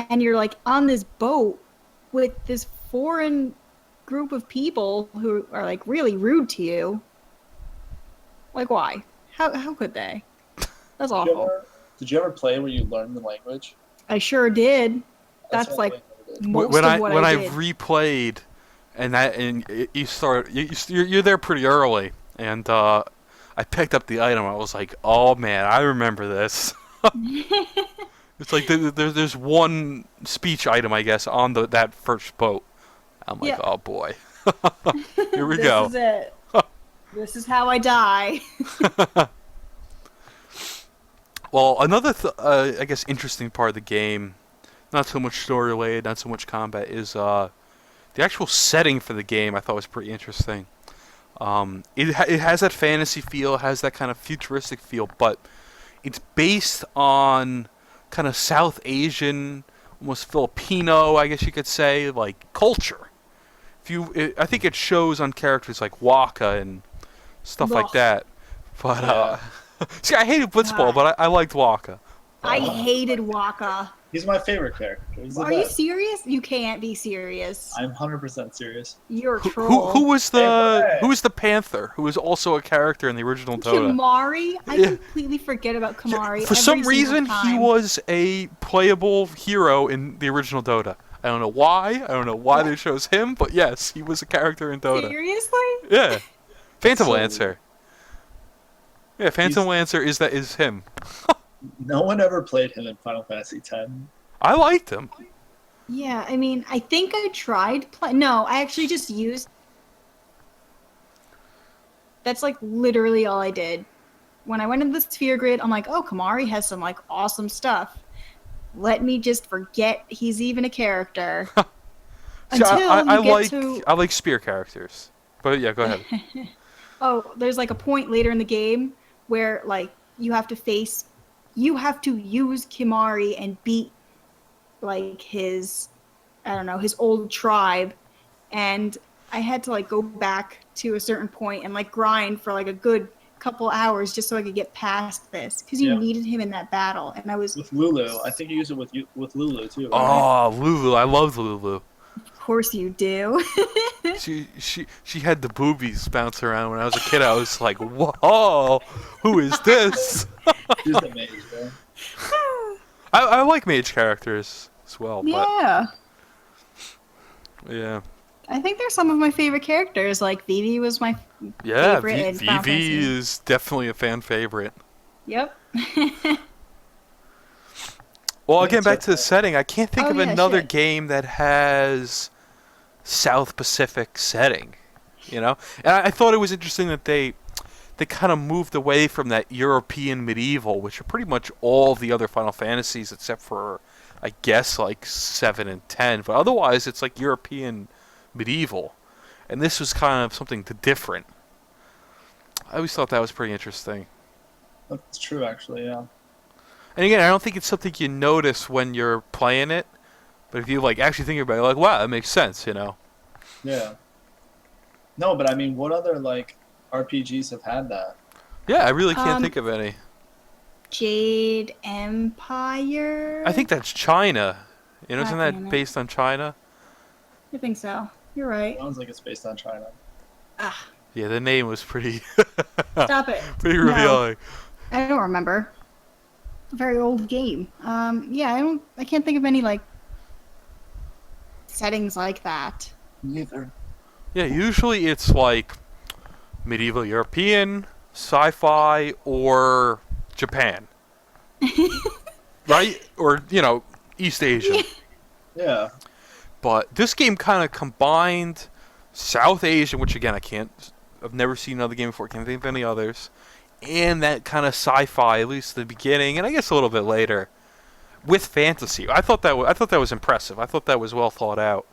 Speaker 2: And you're, like, on this boat with this foreign group of people who are, like, really rude to you. Like, why? How could they? That's awful.
Speaker 3: Did you ever play where you learned the language?
Speaker 2: I sure did. That's like most
Speaker 1: when
Speaker 2: of what I did.
Speaker 1: I've replayed, you're there pretty early, and I picked up the item. I was like, oh man, I remember this. It's like there's one speech item, I guess, on that first boat. I'm like, oh boy. Here we
Speaker 2: This
Speaker 1: go.
Speaker 2: is it. This is how I die.
Speaker 1: Well, another, I guess, interesting part of the game, not so much story related, not so much combat, is the actual setting for the game. I thought was pretty interesting. It has that fantasy feel, it has that kind of futuristic feel, but it's based on kind of South Asian, almost Filipino, I guess you could say, like culture. I think it shows on characters like Waka and stuff like
Speaker 2: Ugh.
Speaker 1: that. But see, I hated Blitzball,
Speaker 2: God.
Speaker 1: but I liked Waka.
Speaker 2: I hated Waka.
Speaker 3: He's my favorite character. He's the
Speaker 2: Are you
Speaker 3: best.
Speaker 2: serious? You can't be serious.
Speaker 3: I'm 100% serious.
Speaker 2: You're a
Speaker 1: Who
Speaker 2: troll.
Speaker 1: was the
Speaker 3: Hey.
Speaker 1: who was the Panther? Who was also a character in the original Dota?
Speaker 2: Kamari? I
Speaker 1: Yeah.
Speaker 2: completely forget about Kamari.
Speaker 1: For some
Speaker 2: every single
Speaker 1: reason, he
Speaker 2: time.
Speaker 1: was a playable hero in the original Dota. I don't know why. I don't know why they chose him, but yes, he was a character in Dota.
Speaker 2: Seriously?
Speaker 1: Yeah, Phantom
Speaker 3: So
Speaker 1: Lancer. Yeah, Phantom Lancer is him.
Speaker 3: No one ever played him in Final Fantasy X.
Speaker 1: I liked him.
Speaker 2: Yeah, I mean, I think I tried No, I actually just used. That's like literally all I did. When I went into the Sphere Grid, I'm like, oh, Kamari has some like awesome stuff. Let me just forget he's even a character.
Speaker 1: See,
Speaker 2: Until
Speaker 1: I like spear characters. But yeah, go ahead.
Speaker 2: Oh, there's like a point later in the game where like you have to use Kimari and beat like his old tribe, and I had to like go back to a certain point and like grind for like a good couple hours just so I could get past this because you
Speaker 3: Yeah.
Speaker 2: needed him in that battle, and I was
Speaker 3: With Lulu. I think you use it with Lulu, too. Right?
Speaker 1: Oh, Lulu. I loved Lulu.
Speaker 2: of course you do.
Speaker 1: She had the boobies bounce around when I was a kid. I was like, whoa, who is this?
Speaker 3: She's the mage, right?
Speaker 1: I like mage characters as well, but
Speaker 2: Yeah.
Speaker 1: yeah.
Speaker 2: I think they're some of my favorite characters. Like Vivi was my
Speaker 1: Yeah,
Speaker 2: favorite in Final
Speaker 1: Vivi
Speaker 2: Fantasy.
Speaker 1: is definitely a fan favorite.
Speaker 2: Yep.
Speaker 1: Well,
Speaker 3: Yeah,
Speaker 1: again, back
Speaker 3: so-
Speaker 1: to the setting. I can't think
Speaker 2: Oh,
Speaker 1: of
Speaker 2: yeah,
Speaker 1: another
Speaker 2: shit.
Speaker 1: game that has South Pacific setting, you know? And I thought it was interesting that they kind of moved away from that European medieval, which are pretty much all the other Final Fantasies except for, I guess, like 7 and 10. But otherwise, it's like European medieval. And this was kind of something different. I always thought that was pretty interesting.
Speaker 3: That's true, actually, yeah.
Speaker 1: And again, I don't think it's something you notice when you're playing it, but if you like actually think about it, you're like, wow, that makes sense, you know?
Speaker 3: Yeah. No, but I mean, what other, like, RPGs have had that?
Speaker 1: Yeah, I really can't
Speaker 2: Um,
Speaker 1: think of any.
Speaker 2: Jade Empire.
Speaker 1: I think that's China. You know, isn't
Speaker 2: God damn
Speaker 1: that
Speaker 2: it.
Speaker 1: based on China?
Speaker 2: I think so. You're right.
Speaker 3: Sounds like it's based on China.
Speaker 2: Ah,
Speaker 1: Yeah, the name was pretty
Speaker 2: stop it.
Speaker 1: pretty
Speaker 2: No.
Speaker 1: revealing.
Speaker 2: I don't remember. A very old game. Yeah, I can't think of any like settings like that.
Speaker 3: Neither.
Speaker 1: Yeah, usually it's like medieval European, sci-fi, or Japan. Right? Or, you know, East Asian.
Speaker 3: Yeah.
Speaker 1: But this game kind of combined South Asian, which again I've never seen another game before, can't think of any others, and that kind of sci-fi, at least the beginning, and I guess a little bit later, with fantasy. I thought that was impressive. I thought that was well thought out.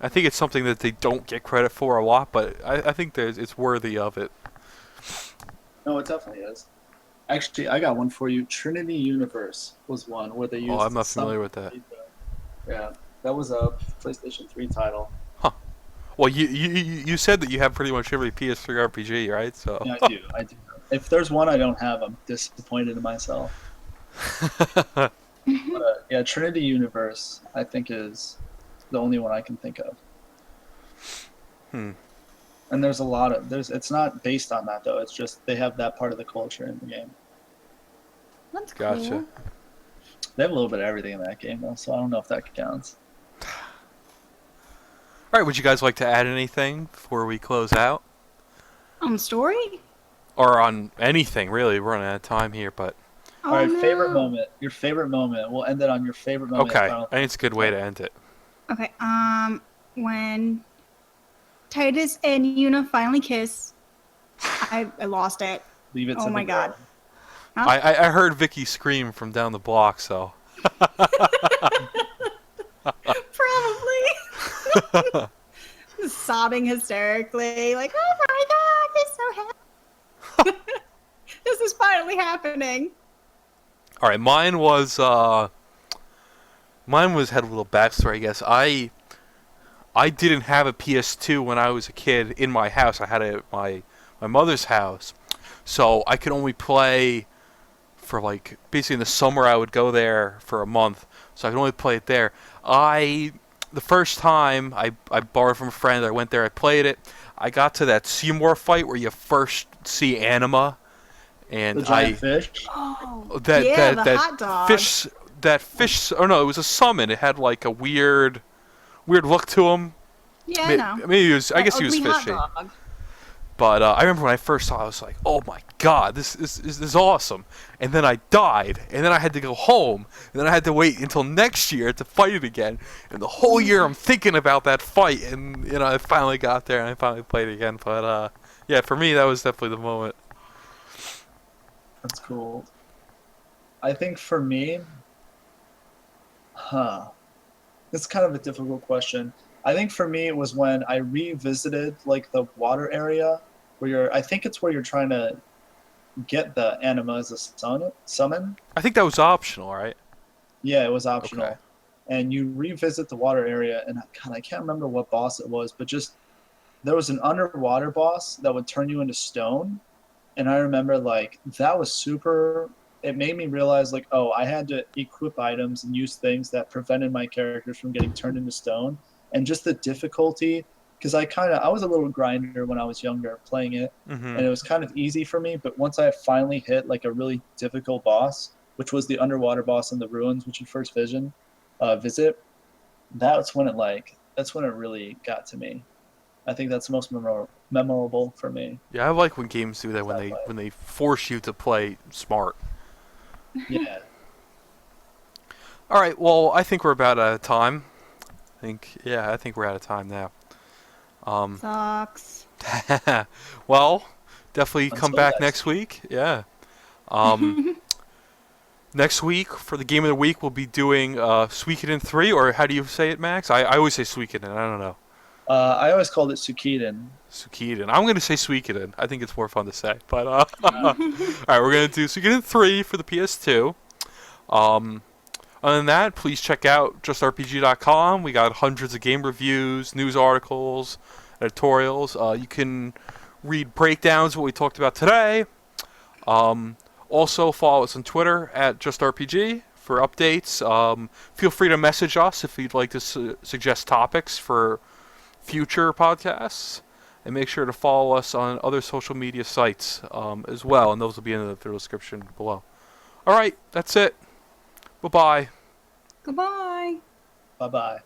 Speaker 1: I think it's something that they don't get credit for a lot, but I think it's worthy of it.
Speaker 3: No, it definitely is. Actually, I got one for you. Trinity Universe was one where they used.
Speaker 1: Oh, I'm not
Speaker 3: some-
Speaker 1: familiar with that.
Speaker 3: Yeah, that was a PlayStation 3 title.
Speaker 1: Well, you said that you have pretty much every PS3 RPG, right? So
Speaker 3: Yeah, I do. I do. If there's one I don't have, I'm disappointed in myself. But, yeah, Trinity Universe, I think, is the only one I can think of.
Speaker 1: Hmm.
Speaker 3: And there's a lot of it's not based on that though. It's just they have that part of the culture in the game.
Speaker 2: That's
Speaker 1: Gotcha.
Speaker 2: cool.
Speaker 3: They have a little bit of everything in that game though, so I don't know if that counts.
Speaker 1: All right, would you guys like to add anything before we close out?
Speaker 2: On story?
Speaker 1: Or on anything, really? We're running out of time here, but...
Speaker 2: Oh,
Speaker 3: All right,
Speaker 2: no.
Speaker 3: favorite moment. Your favorite moment. We'll end it on your favorite moment.
Speaker 1: Okay,
Speaker 3: Final
Speaker 1: I think it's a good way to end it.
Speaker 2: Okay. When Titus and Yuna finally kiss. I lost it.
Speaker 3: Leave it to
Speaker 2: Oh
Speaker 3: the
Speaker 2: my god.
Speaker 3: girl.
Speaker 2: Huh?
Speaker 1: I heard Vicky scream from down the block, so.
Speaker 2: Probably. Sobbing hysterically, like, oh my god, he's so happy. This is finally happening.
Speaker 1: All right, mine had a little backstory, I guess. I didn't have a PS2 when I was a kid in my house. I had it at my mother's house. So I could only play for, like, basically in the summer I would go there for a month. So I could only play it there. The first time I borrowed from a friend, I went there, I played it. I got to that Seymour fight where you first see Anima. And
Speaker 3: The giant fish.
Speaker 2: Oh,
Speaker 1: that
Speaker 2: hot dog.
Speaker 1: fish, oh no, it was a summon. It had like a weird look to him.
Speaker 2: Yeah, I know.
Speaker 1: Maybe he was, I guess he was
Speaker 2: Ugly hot
Speaker 1: fishy.
Speaker 2: dog.
Speaker 1: But I remember when I first saw it, I was like, oh my god, this is awesome. And then I died, and then I had to go home, and then I had to wait until next year to fight it again. And the whole year I'm thinking about that fight, and you know, I finally got there, and I finally played it again. But yeah, for me, that was definitely the moment.
Speaker 3: That's cool. I think for me, it's kind of a difficult question. I think for me it was when I revisited like the water area where I think it's where you're trying to get the anima as a summon.
Speaker 1: I think that was optional, right?
Speaker 3: Yeah, it was optional.
Speaker 1: Okay.
Speaker 3: And you revisit the water area, and God, I can't remember what boss it was, but just there was an underwater boss that would turn you into stone. And I remember like that was super. It made me realize like, oh, I had to equip items and use things that prevented my characters from getting turned into stone. And just the difficulty, because I was a little grinder when I was younger playing it, and it was kind of easy for me. But once I finally hit like a really difficult boss, which was the underwater boss in the ruins, which you first visit, that's when it really got to me. I think that's the most memorable for me.
Speaker 1: Yeah, I like when games do that when they force you to play smart.
Speaker 3: Yeah.
Speaker 1: All right, well, I think we're about out of time. I think we're out of time now.
Speaker 2: Sucks.
Speaker 1: Well, definitely
Speaker 3: Until
Speaker 1: come back
Speaker 3: next
Speaker 1: next week. Yeah. Next week, for the game of the week, we'll be doing Suikoden 3, or how do you say it, Max? I always say Suikoden, I don't know.
Speaker 3: I always called it Suikoden.
Speaker 1: Suikoden. I'm going to say Suikoden. I think it's more fun to say. But, all right, we're going to do Suikoden 3 for the PS2. Other than that, please check out JustRPG.com. We got hundreds of game reviews, news articles, editorials. You can read breakdowns of what we talked about today. Also, follow us on Twitter at JustRPG for updates. Feel free to message us if you'd like to suggest topics for future podcasts. And make sure to follow us on other social media sites as well. And those will be in the description below. All right, that's it. Bye-bye.
Speaker 2: Goodbye.
Speaker 3: Bye-bye.